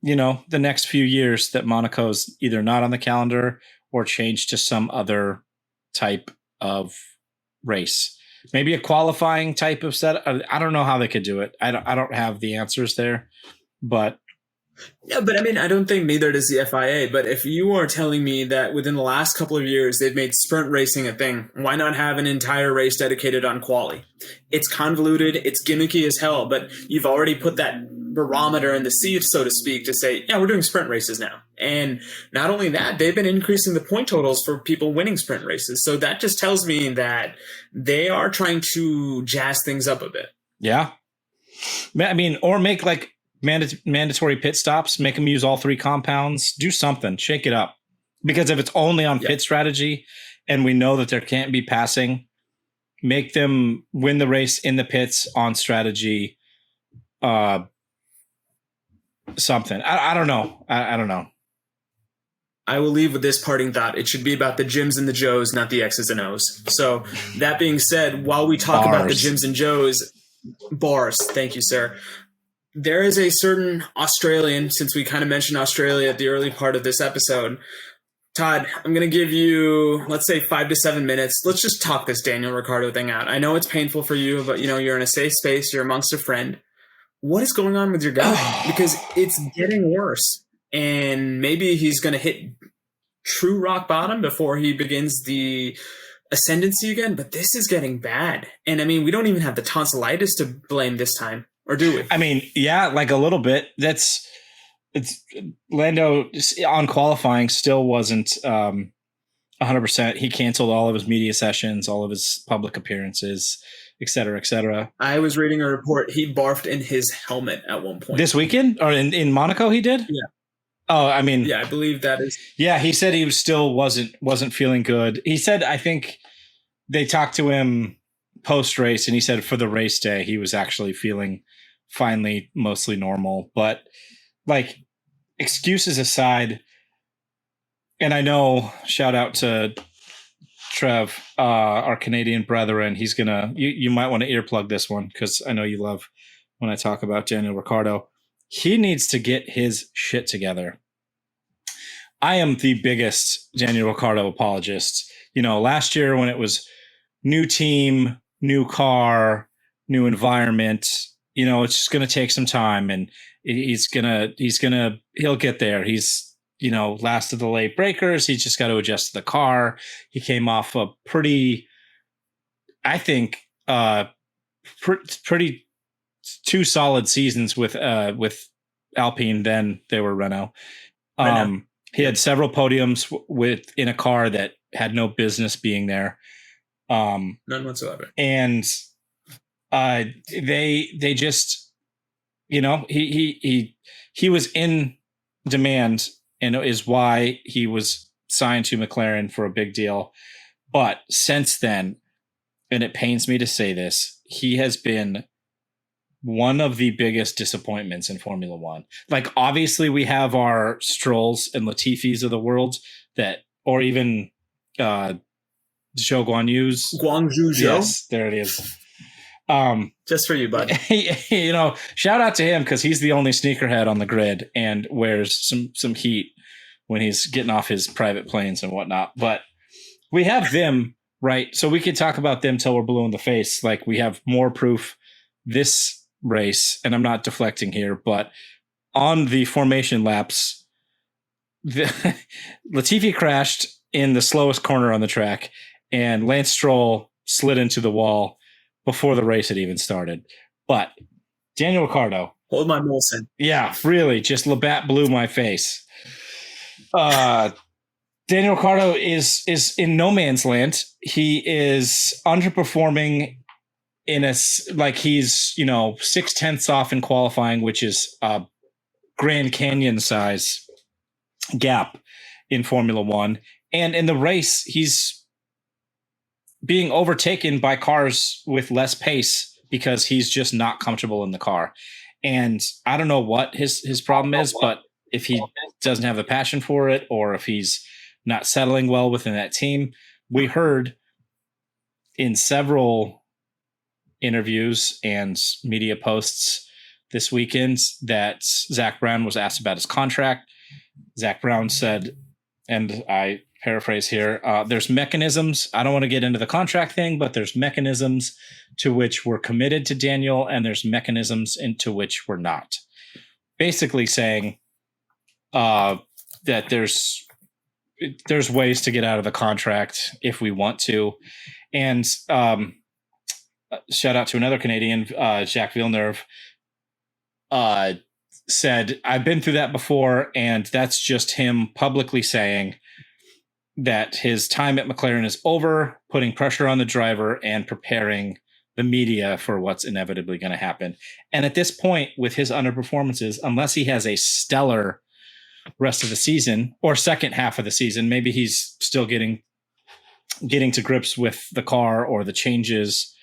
the next few years that Monaco's either not on the calendar or changed to some other type of race, maybe a qualifying type of set. I don't know how they could do it. I don't have the answers there, but yeah, but I mean, I don't think neither does the FIA. But if you are telling me that within the last couple of years they've made sprint racing a thing, why not have an entire race dedicated on quali? It's convoluted, it's gimmicky as hell, but you've already put that barometer in the sea, so to speak, to say, yeah, we're doing sprint races now. And not only that, they've been increasing the point totals for people winning sprint races. So that just tells me that they are trying to jazz things up a bit. Yeah. I mean, or make like mandatory pit stops, make them use all three compounds, do something, shake it up. Because if it's only on pit strategy and we know that there can't be passing, make them win the race in the pits on strategy. Something. I don't know. I don't know. I will leave with this parting thought. It should be about the Jims and the Joes, not the X's and O's. So that being said, while we talk about the Jims and Joes, bars, thank you, sir. There is a certain Australian, since we kind of mentioned Australia at the early part of this episode. Todd, I'm going to give you, let's say 5 to 7 minutes. Let's just talk this Daniel Ricciardo thing out. I know it's painful for you, but you're in a safe space. You're amongst a friend. What is going on with your guy? Because it's getting worse. And maybe he's going to hit true rock bottom before he begins the ascendancy again. But this is getting bad. And I mean, we don't even have the tonsillitis to blame this time. Or do we? I mean, yeah, like a little bit. It's Lando on qualifying still wasn't 100%. He canceled all of his media sessions, all of his public appearances, et cetera, et cetera. I was reading a report. He barfed in his helmet at one point. This weekend? Or in Monaco he did? Yeah. Oh, I mean. Yeah, I believe that is. Yeah, he said he still wasn't feeling good. He said, I think they talked to him post-race, and he said for the race day, he was actually feeling finally mostly normal. But, like, excuses aside, and I know, shout out to Trev, our Canadian brethren. He's gonna. You might want to earplug this one because I know you love when I talk about Daniel Ricciardo. He needs to get his shit together. I am the biggest Daniel Ricciardo apologist. Last year when it was new team, new car, new environment, it's just gonna take some time, and he'll get there. He's last of the late breakers. He's just got to adjust to the car. He came off a pretty, I think, pretty two solid seasons with Alpine. Then they were Renault. He had several podiums in a car that had no business being there. None whatsoever. And they just, he was in demand, and is why he was signed to McLaren for a big deal. But since then, and it pains me to say this, he has been one of the biggest disappointments in Formula One. Like, obviously we have our Strolls and Latifis of the world or even Zhou Guanyu's. Guangzhou Zhou? Yes, there it is. Just for you, bud. Shout out to him because he's the only sneakerhead on the grid and wears some heat when he's getting off his private planes and whatnot. But we have them, right? So we could talk about them till we're blue in the face. Like, we have more proof this race, and I'm not deflecting here, but on the formation laps, Latifi crashed in the slowest corner on the track, and Lance Stroll slid into the wall before the race had even started. But Daniel Ricciardo. Hold my Molson. Yeah, really. Just Labatt blew my face. Daniel Ricciardo is in no man's land. He is underperforming he's 0.6 off in qualifying, which is a Grand Canyon size gap in Formula One. And in the race, he's being overtaken by cars with less pace because he's just not comfortable in the car. And I don't know what his problem is, but if he doesn't have the passion for it, or if he's not settling well within that team. We heard in several interviews and media posts this weekend that Zach Brown was asked about his contract. Zach Brown said, and I paraphrase here, there's mechanisms. I don't want to get into the contract thing, but there's mechanisms to which we're committed to Daniel, and there's mechanisms into which we're not. Basically saying that there's ways to get out of the contract if we want to. And shout out to another Canadian, Jacques Villeneuve, said, I've been through that before, and that's just him publicly saying that his time at McLaren is over, putting pressure on the driver and preparing the media for what's inevitably going to happen. And at this point, with his underperformances, unless he has a stellar rest of the season or second half of the season, maybe he's still getting to grips with the car or the changes,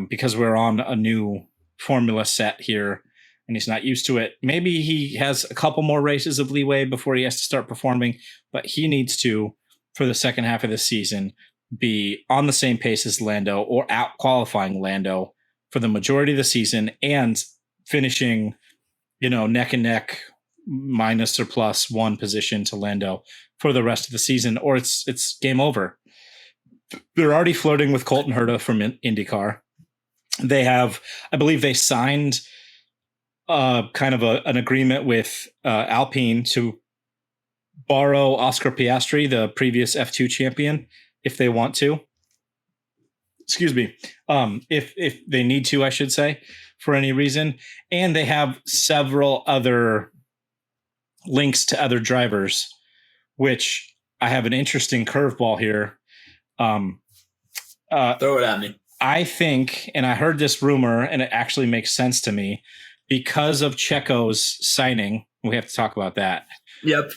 because we're on a new formula set here and he's not used to it. Maybe he has a couple more races of leeway before he has to start performing, but he needs to, for the second half of the season, be on the same pace as Lando or out qualifying Lando for the majority of the season and finishing, neck and neck, minus or plus one position to Lando for the rest of the season, or it's game over. They're already flirting with Colton Herta from IndyCar. They have, I believe they signed kind of an agreement with Alpine to borrow Oscar Piastri, the previous F2 champion, if they want to. Excuse me. If they need to, I should say, for any reason. And they have several other links to other drivers, which I have an interesting curveball here. Throw it at me. I think, and I heard this rumor, and it actually makes sense to me, because of Checo's signing. We have to talk about that. Yep.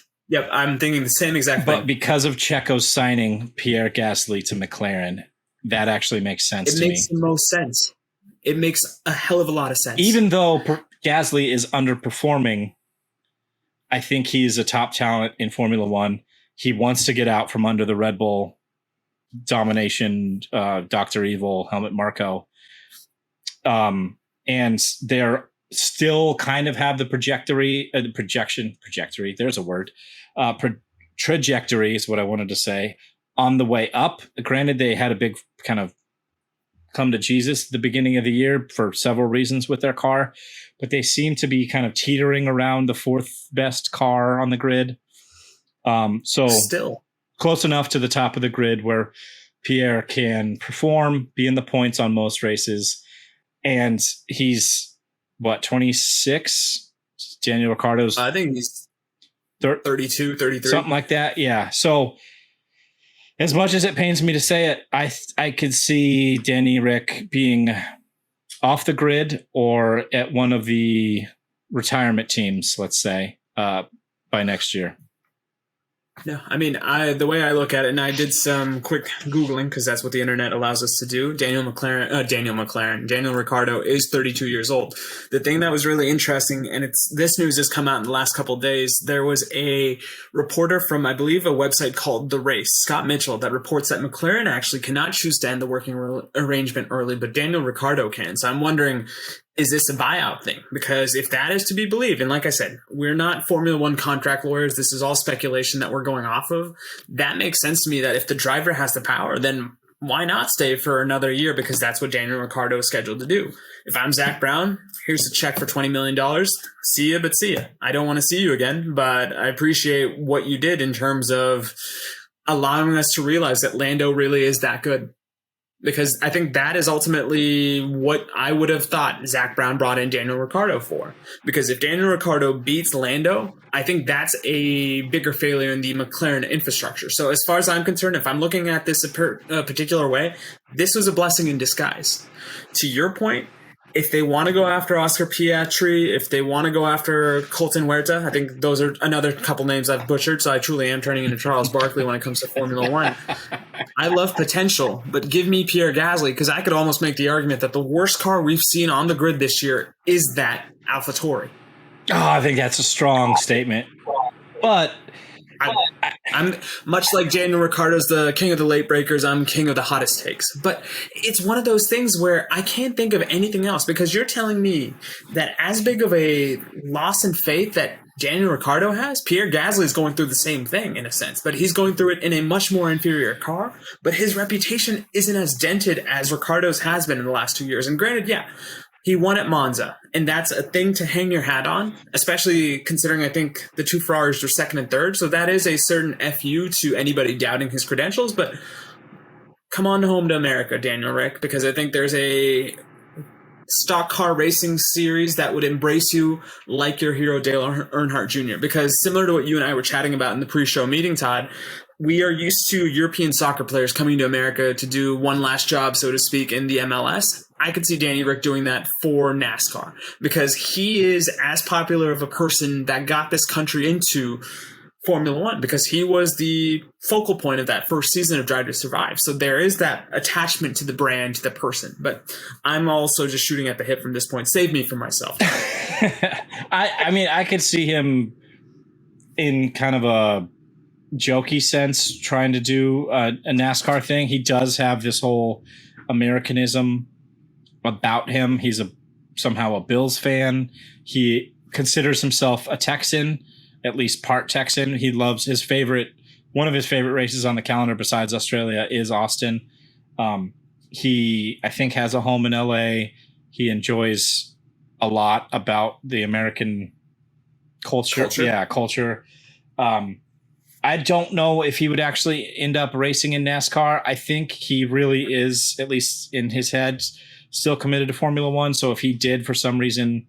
I'm thinking the same exact thing. But because of Checo's signing Pierre Gasly to McLaren, that actually makes sense to me. It makes the most sense. It makes a hell of a lot of sense. Even though Gasly is underperforming, I think he's a top talent in Formula One. He wants to get out from under the Red Bull domination, Dr. Evil, Helmut Marko. And they're still kind of have the trajectory. There's a word. Trajectory is what I wanted to say, on the way up. Granted, they had a big kind of come to Jesus at the beginning of the year for several reasons with their car, but they seem to be kind of teetering around the fourth best car on the grid. So still close enough to the top of the grid where Pierre can perform, be in the points on most races. And he's 26? Daniel Ricciardo's I think he's 32, 33. Something like that. Yeah. So as much as it pains me to say it, I could see Danny Rick being off the grid or at one of the retirement teams, let's say, by next year. No, I mean, the way I look at it, and I did some quick Googling because that's what the internet allows us to do. Daniel Ricciardo is 32 years old. The thing that was really interesting, and this news has come out in the last couple of days, there was a reporter from, I believe, a website called The Race, Scott Mitchell, that reports that McLaren actually cannot choose to end the working arrangement early, but Daniel Ricciardo can. So I'm wondering, is this a buyout thing? Because if that is to be believed, and like I said, we're not Formula One contract lawyers. This is all speculation that we're going off of. That makes sense to me that if the driver has the power, then why not stay for another year? Because that's what Daniel Ricciardo is scheduled to do. If I'm Zach Brown, here's a check for $20 million. See ya, but see ya. I don't want to see you again, but I appreciate what you did in terms of allowing us to realize that Lando really is that good. Because I think that is ultimately what I would have thought Zach Brown brought in Daniel Ricciardo for. Because if Daniel Ricciardo beats Lando, I think that's a bigger failure in the McLaren infrastructure. So as far as I'm concerned, if I'm looking at this a particular way, this was a blessing in disguise. To your point, if they want to go after Oscar Piastri, if they want to go after Colton Huerta, I think those are another couple names I've butchered, so I truly am turning into Charles Barkley when it comes to Formula One. I love potential, but give me Pierre Gasly, because I could almost make the argument that the worst car we've seen on the grid this year is that AlphaTauri. Oh, I think that's a strong statement. But I'm much like Daniel Ricciardo's the king of the late breakers. I'm king of the hottest takes. But it's one of those things where I can't think of anything else, because you're telling me that as big of a loss in faith that Daniel Ricciardo has, Pierre Gasly is going through the same thing in a sense, but he's going through it in a much more inferior car. But his reputation isn't as dented as Ricciardo's has been in the last 2 years. And granted, yeah, he won at Monza, and that's a thing to hang your hat on, especially considering I think the two Ferraris were second and third. So that is a certain FU to anybody doubting his credentials. But come on home to America, Daniel Rick, because I think there's a stock car racing series that would embrace you like your hero Dale Earnhardt Jr. Because similar to what you and I were chatting about in the pre-show meeting, Todd, we are used to European soccer players coming to America to do one last job, so to speak, in the MLS. I could see Danny Rick doing that for NASCAR, because he is as popular of a person that got this country into Formula One, because he was the focal point of that first season of Drive to Survive. So there is that attachment to the brand, to the person. But I'm also just shooting at the hip from this point. Save me from myself. I mean, I could see him in kind of a jokey sense trying to do a NASCAR thing. He does have this whole Americanism about him. He's somehow a Bills fan. He considers himself a Texan, at least part Texan. He loves one of his favorite races on the calendar besides Australia is Austin. He, I think, has a home in LA. He enjoys a lot about the American culture. Yeah, culture. I don't know if he would actually end up racing in NASCAR. I think he really is, at least in his head, still committed to Formula One. So if he did, for some reason,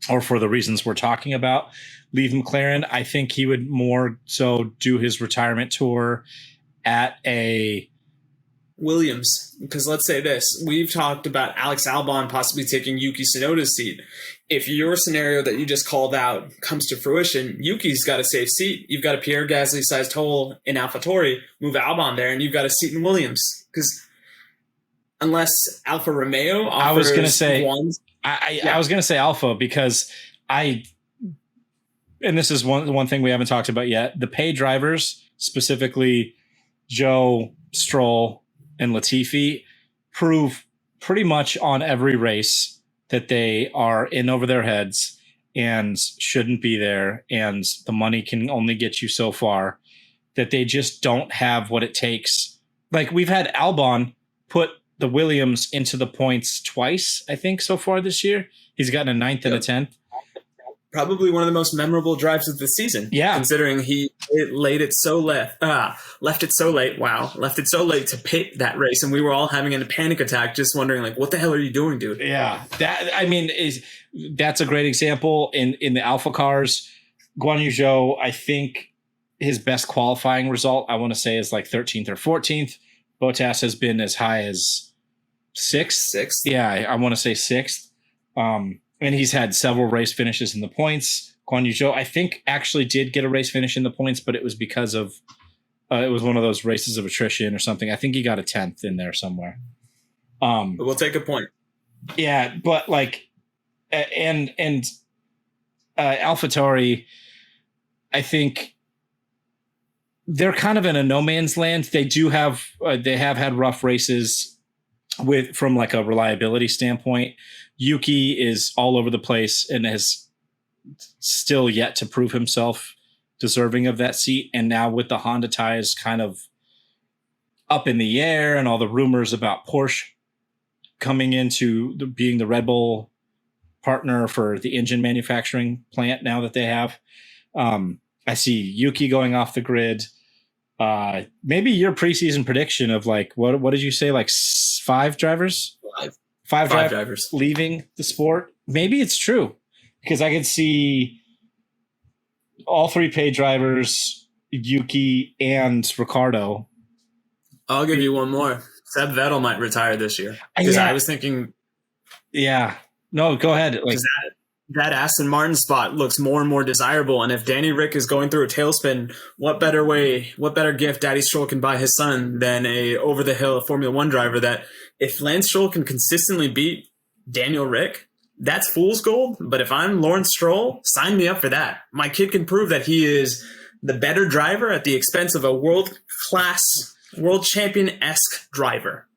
or for the reasons we're talking about, leave McLaren. I think he would more so do his retirement tour at a Williams, because let's say this, we've talked about Alex Albon possibly taking Yuki Tsunoda's seat. If your scenario that you just called out comes to fruition, Yuki's got a safe seat. You've got a Pierre Gasly-sized hole in AlphaTauri, move Albon there, and you've got a seat in Williams. Because unless Alfa Romeo offers I was going to say ones, I was going to say Alpha because and this is one thing we haven't talked about yet, the pay drivers, specifically Joe, Stroll, and Latifi, prove pretty much on every race that they are in over their heads and shouldn't be there, and the money can only get you so far, that they just don't have what it takes. Like, we've had Albon put the Williams into the points twice, I think, so far this year. He's gotten a 9th and a 10th. probably one of the most memorable drives of the season. Yeah. Considering he left it so late. Wow. Left it so late to pit that race. And we were all having a panic attack, just wondering, like, what the hell are you doing, dude? Yeah. That's a great example in the Alpha cars. Guan Yu Zhou, I think his best qualifying result, I want to say, is like 13th or 14th. Bottas has been as high as 6th. Yeah, I want to say 6th. And he's had several race finishes in the points. Guan Yu Zhou, I think, actually did get a race finish in the points, but it was because of it was one of those races of attrition or something. I think he got a 10th in there somewhere. But we'll take a point. Yeah, but like, and AlphaTauri, I think they're kind of in a no man's land. They do have they have had rough races from like a reliability standpoint. Yuki is all over the place and has still yet to prove himself deserving of that seat. And now with the Honda tires kind of up in the air and all the rumors about Porsche coming into being the Red Bull partner for the engine manufacturing plant now that they have, I see Yuki going off the grid. Maybe your preseason prediction of like, what did you say? Like 5 drivers? Five drivers leaving the sport. Maybe it's true because I could see all 3 paid drivers, Yuki and Ricciardo. I'll give you one more. Seb Vettel might retire this year. Because I was thinking. Yeah. No, go ahead. Like that Aston Martin spot looks more and more desirable. And if Danny Rick is going through a tailspin, what better gift Daddy Stroll can buy his son than a over-the-hill Formula One driver that if Lance Stroll can consistently beat Daniel Rick, that's fool's gold. But if I'm Lawrence Stroll, sign me up for that. My kid can prove that he is the better driver at the expense of a world-class, world champion-esque driver.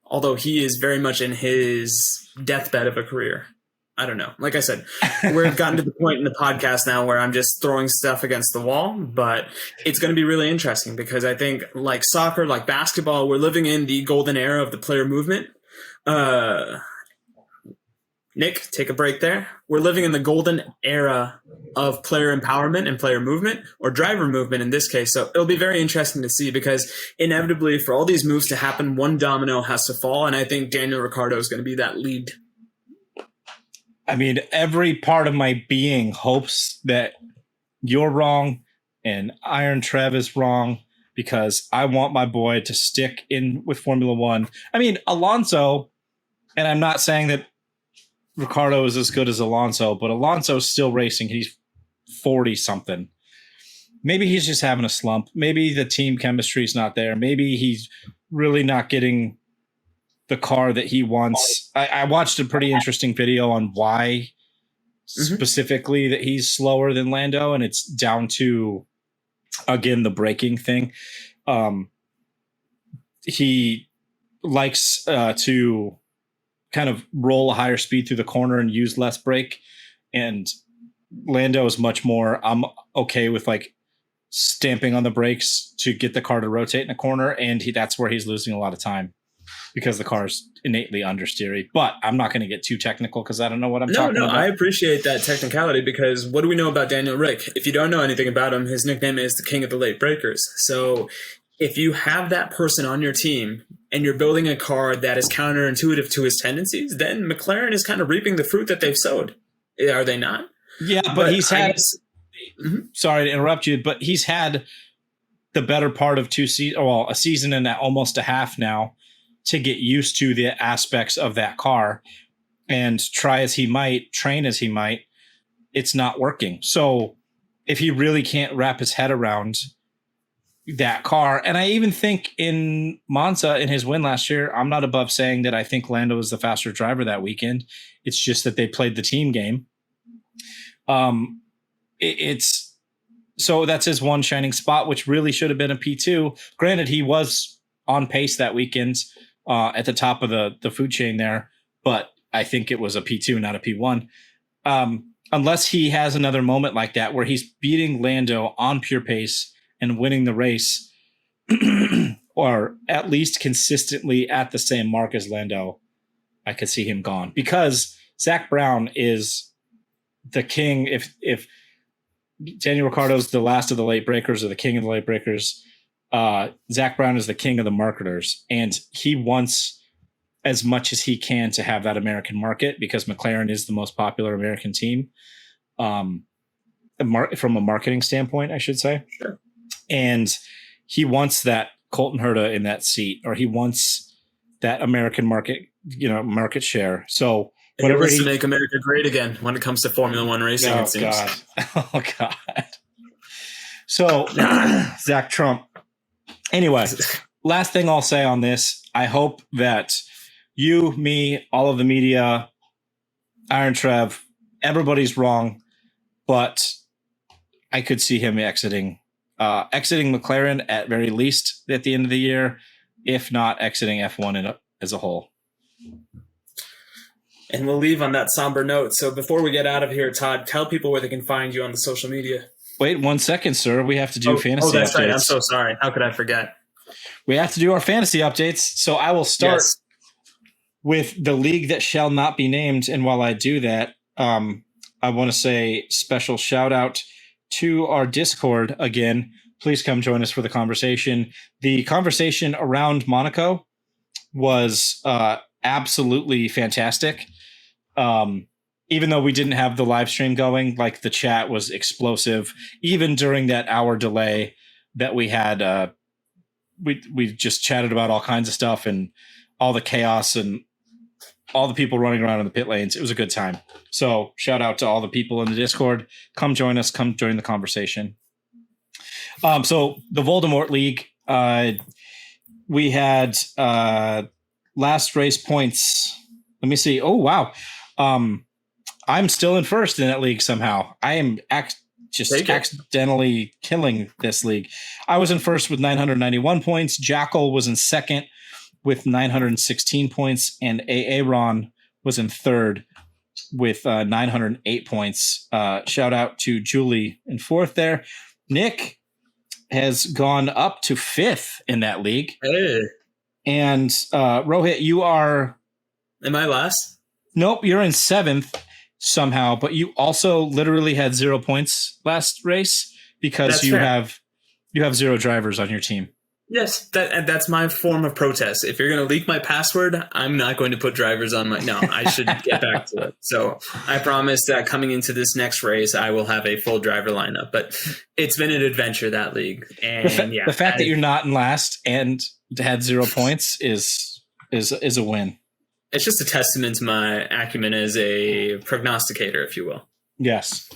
Although he is very much in his deathbed of a career. I don't know. Like I said, we've gotten to the point in the podcast now where I'm just throwing stuff against the wall, but it's going to be really interesting because I think like soccer, like basketball, we're living in the golden era of the player movement. Nick, take a break there. We're living in the golden era of player empowerment and player movement, or driver movement in this case. So it'll be very interesting to see because inevitably for all these moves to happen, one domino has to fall. And I think Daniel Ricciardo is going to be that lead. I mean, every part of my being hopes that you're wrong and Iron Trev is wrong because I want my boy to stick in with Formula One. I mean, Alonso, and I'm not saying that Ricciardo is as good as Alonso, but Alonso's still racing. He's 40-something. Maybe he's just having a slump. Maybe the team chemistry is not there. Maybe he's really not getting the car that he wants. I watched a pretty interesting video on why specifically that he's slower than Lando, and it's down to, again, the braking thing. He likes to kind of roll a higher speed through the corner and use less brake, and Lando is much more, I'm okay with like stamping on the brakes to get the car to rotate in a corner, and that's where he's losing a lot of time. Because the car's innately understeery. But I'm not going to get too technical because I don't know what I'm talking about. No, I appreciate that technicality because what do we know about Daniel Rick? If you don't know anything about him, his nickname is the King of the Late Breakers. So if you have that person on your team and you're building a car that is counterintuitive to his tendencies, then McLaren is kind of reaping the fruit that they've sowed. Are they not? Yeah, but he's had. Mhm. Sorry to interrupt you, but he's had the better part of a season and almost a half now to get used to the aspects of that car, and try as he might, train as he might, it's not working. So if he really can't wrap his head around that car, and I even think in Monza in his win last year, I'm not above saying that I think Lando was the faster driver that weekend. It's just that they played the team game. It's so that's his one shining spot, which really should have been a P2. Granted, he was on pace that weekend at the top of the food chain there, but I think it was a P2, not a P1. Unless he has another moment like that where he's beating Lando on pure pace and winning the race, or at least consistently at the same mark as Lando, I could see him gone. Because Zach Brown is the king. If Daniel Ricciardo's the last of the late breakers or the king of the late breakers, Zach Brown is the king of the marketers. And he wants as much as he can to have that American market, because McLaren is the most popular American team from a marketing standpoint, I should say. Sure. And he wants that Colton Herta in that seat, or he wants that American market, market share. So whatever to make America great again when it comes to Formula One racing, it seems. God. Oh, God. So, Zach Trump. Anyway, last thing I'll say on this, I hope that you, me, all of the media, Iron Trev, everybody's wrong, but I could see him exiting McLaren at very least at the end of the year, if not exiting F1 as a whole. And we'll leave on that somber note. So before we get out of here, Todd, tell people where they can find you on the social media. Wait 1 second, sir. We have to do fantasy updates. That's right. I'm so sorry. How could I forget? We have to do our fantasy updates. So I will start with the league that shall not be named. And while I do that, I want to say special shout out to our Discord again. Please come join us for the conversation. The conversation around Monaco was absolutely fantastic. Even though we didn't have the live stream going, like the chat was explosive. Even during that hour delay that we had, we just chatted about all kinds of stuff and all the chaos and all the people running around in the pit lanes. It was a good time. So shout out to all the people in the Discord. Come join us. Come join the conversation. So the Voldemort League, we had last race points. Let me see. Oh, wow. I'm still in first in that league somehow. I am accidentally killing this league. I was in first with 991 points. Jackal was in second with 916 points. And Aaron was in third with 908 points. Shout out to Julie in fourth there. Nick has gone up to fifth in that league. Hey. And Rohit, you are... Am I last? Nope, you're in seventh somehow, but you also literally had 0 points last race because you have 0 drivers on your team. Yes, that's my form of protest. If you're going to leak my password, I'm not going to put drivers on my... No, I should get back to it. So I promise that coming into this next race, I will have a full driver lineup. But it's been an adventure, that league. And the fact that you're not in last and had 0 points is a win. It's just a testament to my acumen as a prognosticator, if you will. Yes.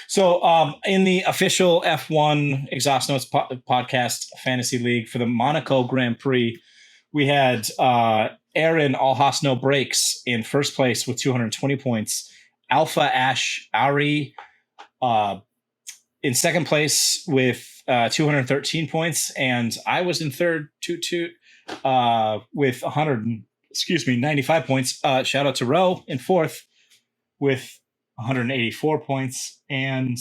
So in the official F1 Exhaust Notes podcast fantasy league for the Monaco Grand Prix, we had Aaron All Haas No Breaks in first place with 220 points. Alpha Ash Ari in second place with 213 points. And I was in third with 95 points. Shout out to Roe in fourth with 184 points. And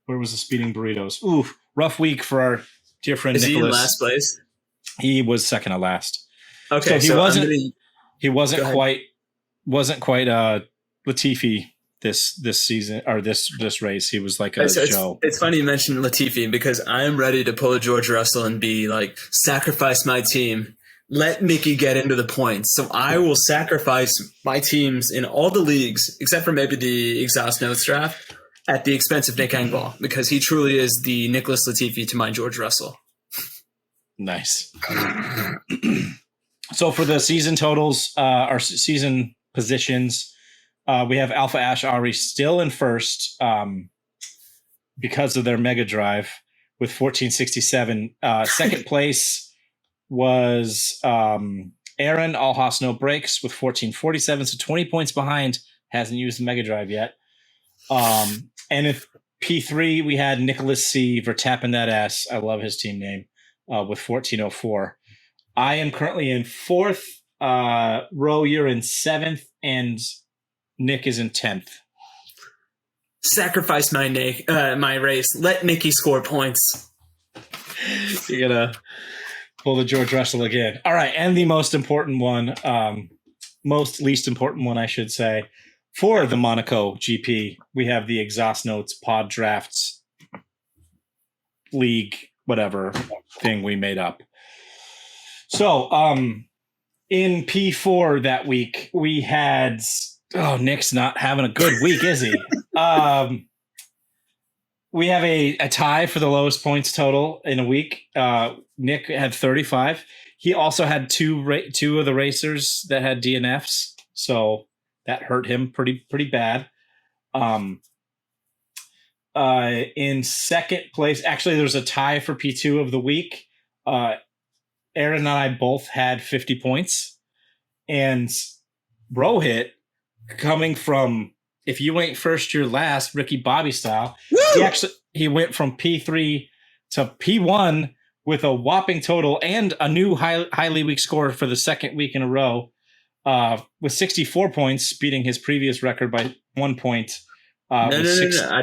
where was the speeding burritos? Ooh, rough week for our dear friend Nicholas. Is he in last place? He was second to last. Okay, so he wasn't quite Latifi this season or this race. He was like Joe. It's funny you mentioned Latifi because I am ready to pull a George Russell and be like, sacrifice my team let Mickey get into the points. So I will sacrifice my teams in all the leagues, except for maybe the Exhaust Notes draft, at the expense of Nick Engvall, because he truly is the Nicholas Latifi to my George Russell. Nice. So for the season totals, our season positions, we have Alpha Ash Ari still in first because of their Mega Drive with 1467. Second place was Aaron All Hoss No Breaks with 1447, so 20 points behind. Hasn't used the Mega Drive yet. And if P3, we had Nicholas C. Vertappen that ass. I love his team name with 1404. I am currently in fourth. Ro, you're in seventh, and Nick is in 10th. Sacrifice my race. Let Mickey score points. You're going to pull the George Russell again. All right, and the most important one, least important one, I should say, for the Monaco GP, we have the Exhaust Notes Pod Drafts League, whatever thing we made up. So, in P4 that week, we had Nick's not having a good week, is he? We have a tie for the lowest points total in a week. Nick had 35. He also had two of the racers that had DNFs, so that hurt him pretty bad. In second place, actually, there's a tie for P2 of the week. Aaron and I both had 50 points. And Rohit, coming from, if you ain't first, you're last, Ricky Bobby style, he went from P3 to P1 with a whopping total and a new highly week score for the second week in a row, with 64 points, beating his previous record by 1 point. No.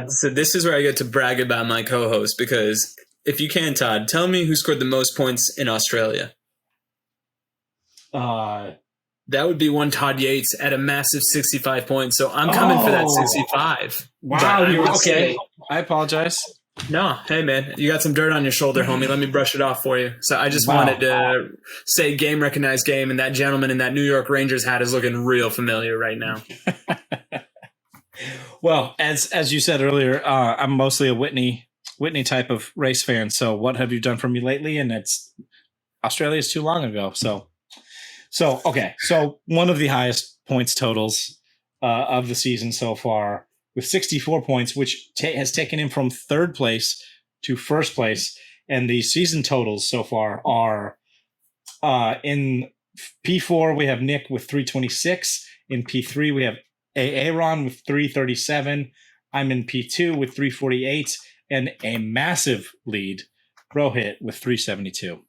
So this is where I get to brag about my co-host, because if you can, Todd, tell me who scored the most points in Australia. That would be one Todd Yates at a massive 65 points. So I'm coming for that 65. Wow, you're okay. I apologize. No, hey man, you got some dirt on your shoulder, homie. Let me brush it off for you. So I just wanted to say game recognized game, and that gentleman in that New York Rangers hat is looking real familiar right now. Well, as you said earlier, I'm mostly a Whitney type of race fan. So what have you done for me lately? And Australia's too long ago. So okay. So one of the highest points totals of the season so far, with 64 points, which has taken him from third place to first place. And the season totals so far are in P4, we have Nick with 326. In P3, we have Aaron with 337. I'm in P2 with 348. And a massive lead, Rohit with 372.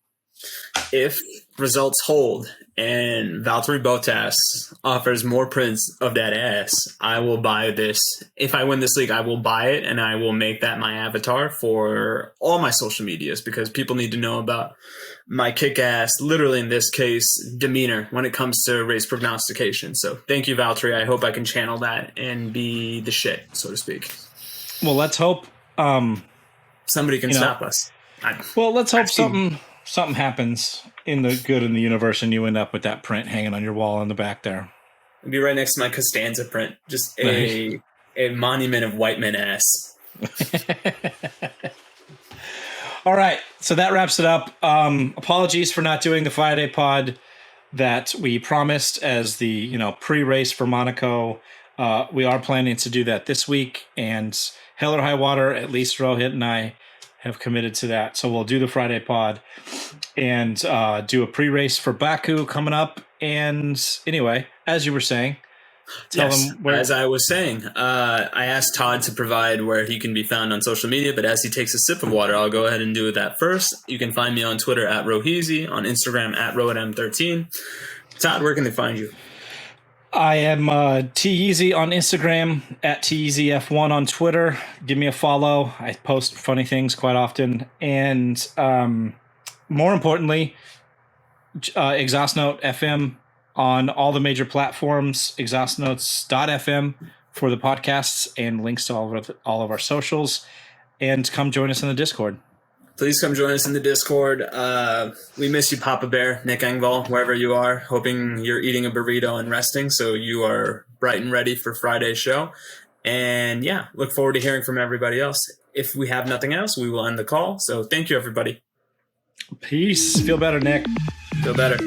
If results hold and Valtteri Bottas offers more prints of that ass, I will buy this. If I win this league, I will buy it, and I will make that my avatar for all my social medias, because people need to know about my kick-ass, literally in this case, demeanor when it comes to race prognostication. So thank you, Valtteri. I hope I can channel that and be the shit, so to speak. Well, let's hope somebody can stop us. Let's hope something happens in the good in the universe, and you end up with that print hanging on your wall in the back there. It'd be right next to my Costanza print, just a monument of white men ass. All right, so that wraps it up. Apologies for not doing the Friday pod that we promised as the pre-race for Monaco. We are planning to do that this week, and hell or high water, at least Rohit and I have committed to that. So we'll do the Friday pod and do a pre-race for Baku coming up. And anyway, as you were saying, tell them where. As I was saying, I asked Todd to provide where he can be found on social media, but as he takes a sip of water, I'll go ahead and do that first. You can find me on Twitter at Roheezy, on Instagram at RohitM13. Todd, where can they find you? I am T-Easy on Instagram, at TEasyF1 on Twitter. Give me a follow. I post funny things quite often. And more importantly, Exhaust Note FM on all the major platforms, exhaustnotes.fm for the podcasts, and links to all of our socials. And come join us in the Discord. Please come join us in the Discord. We miss you, Papa Bear, Nick Engvall, wherever you are. Hoping you're eating a burrito and resting so you are bright and ready for Friday's show. And yeah, look forward to hearing from everybody else. If we have nothing else, we will end the call. So thank you, everybody. Peace. Feel better, Nick. Feel better.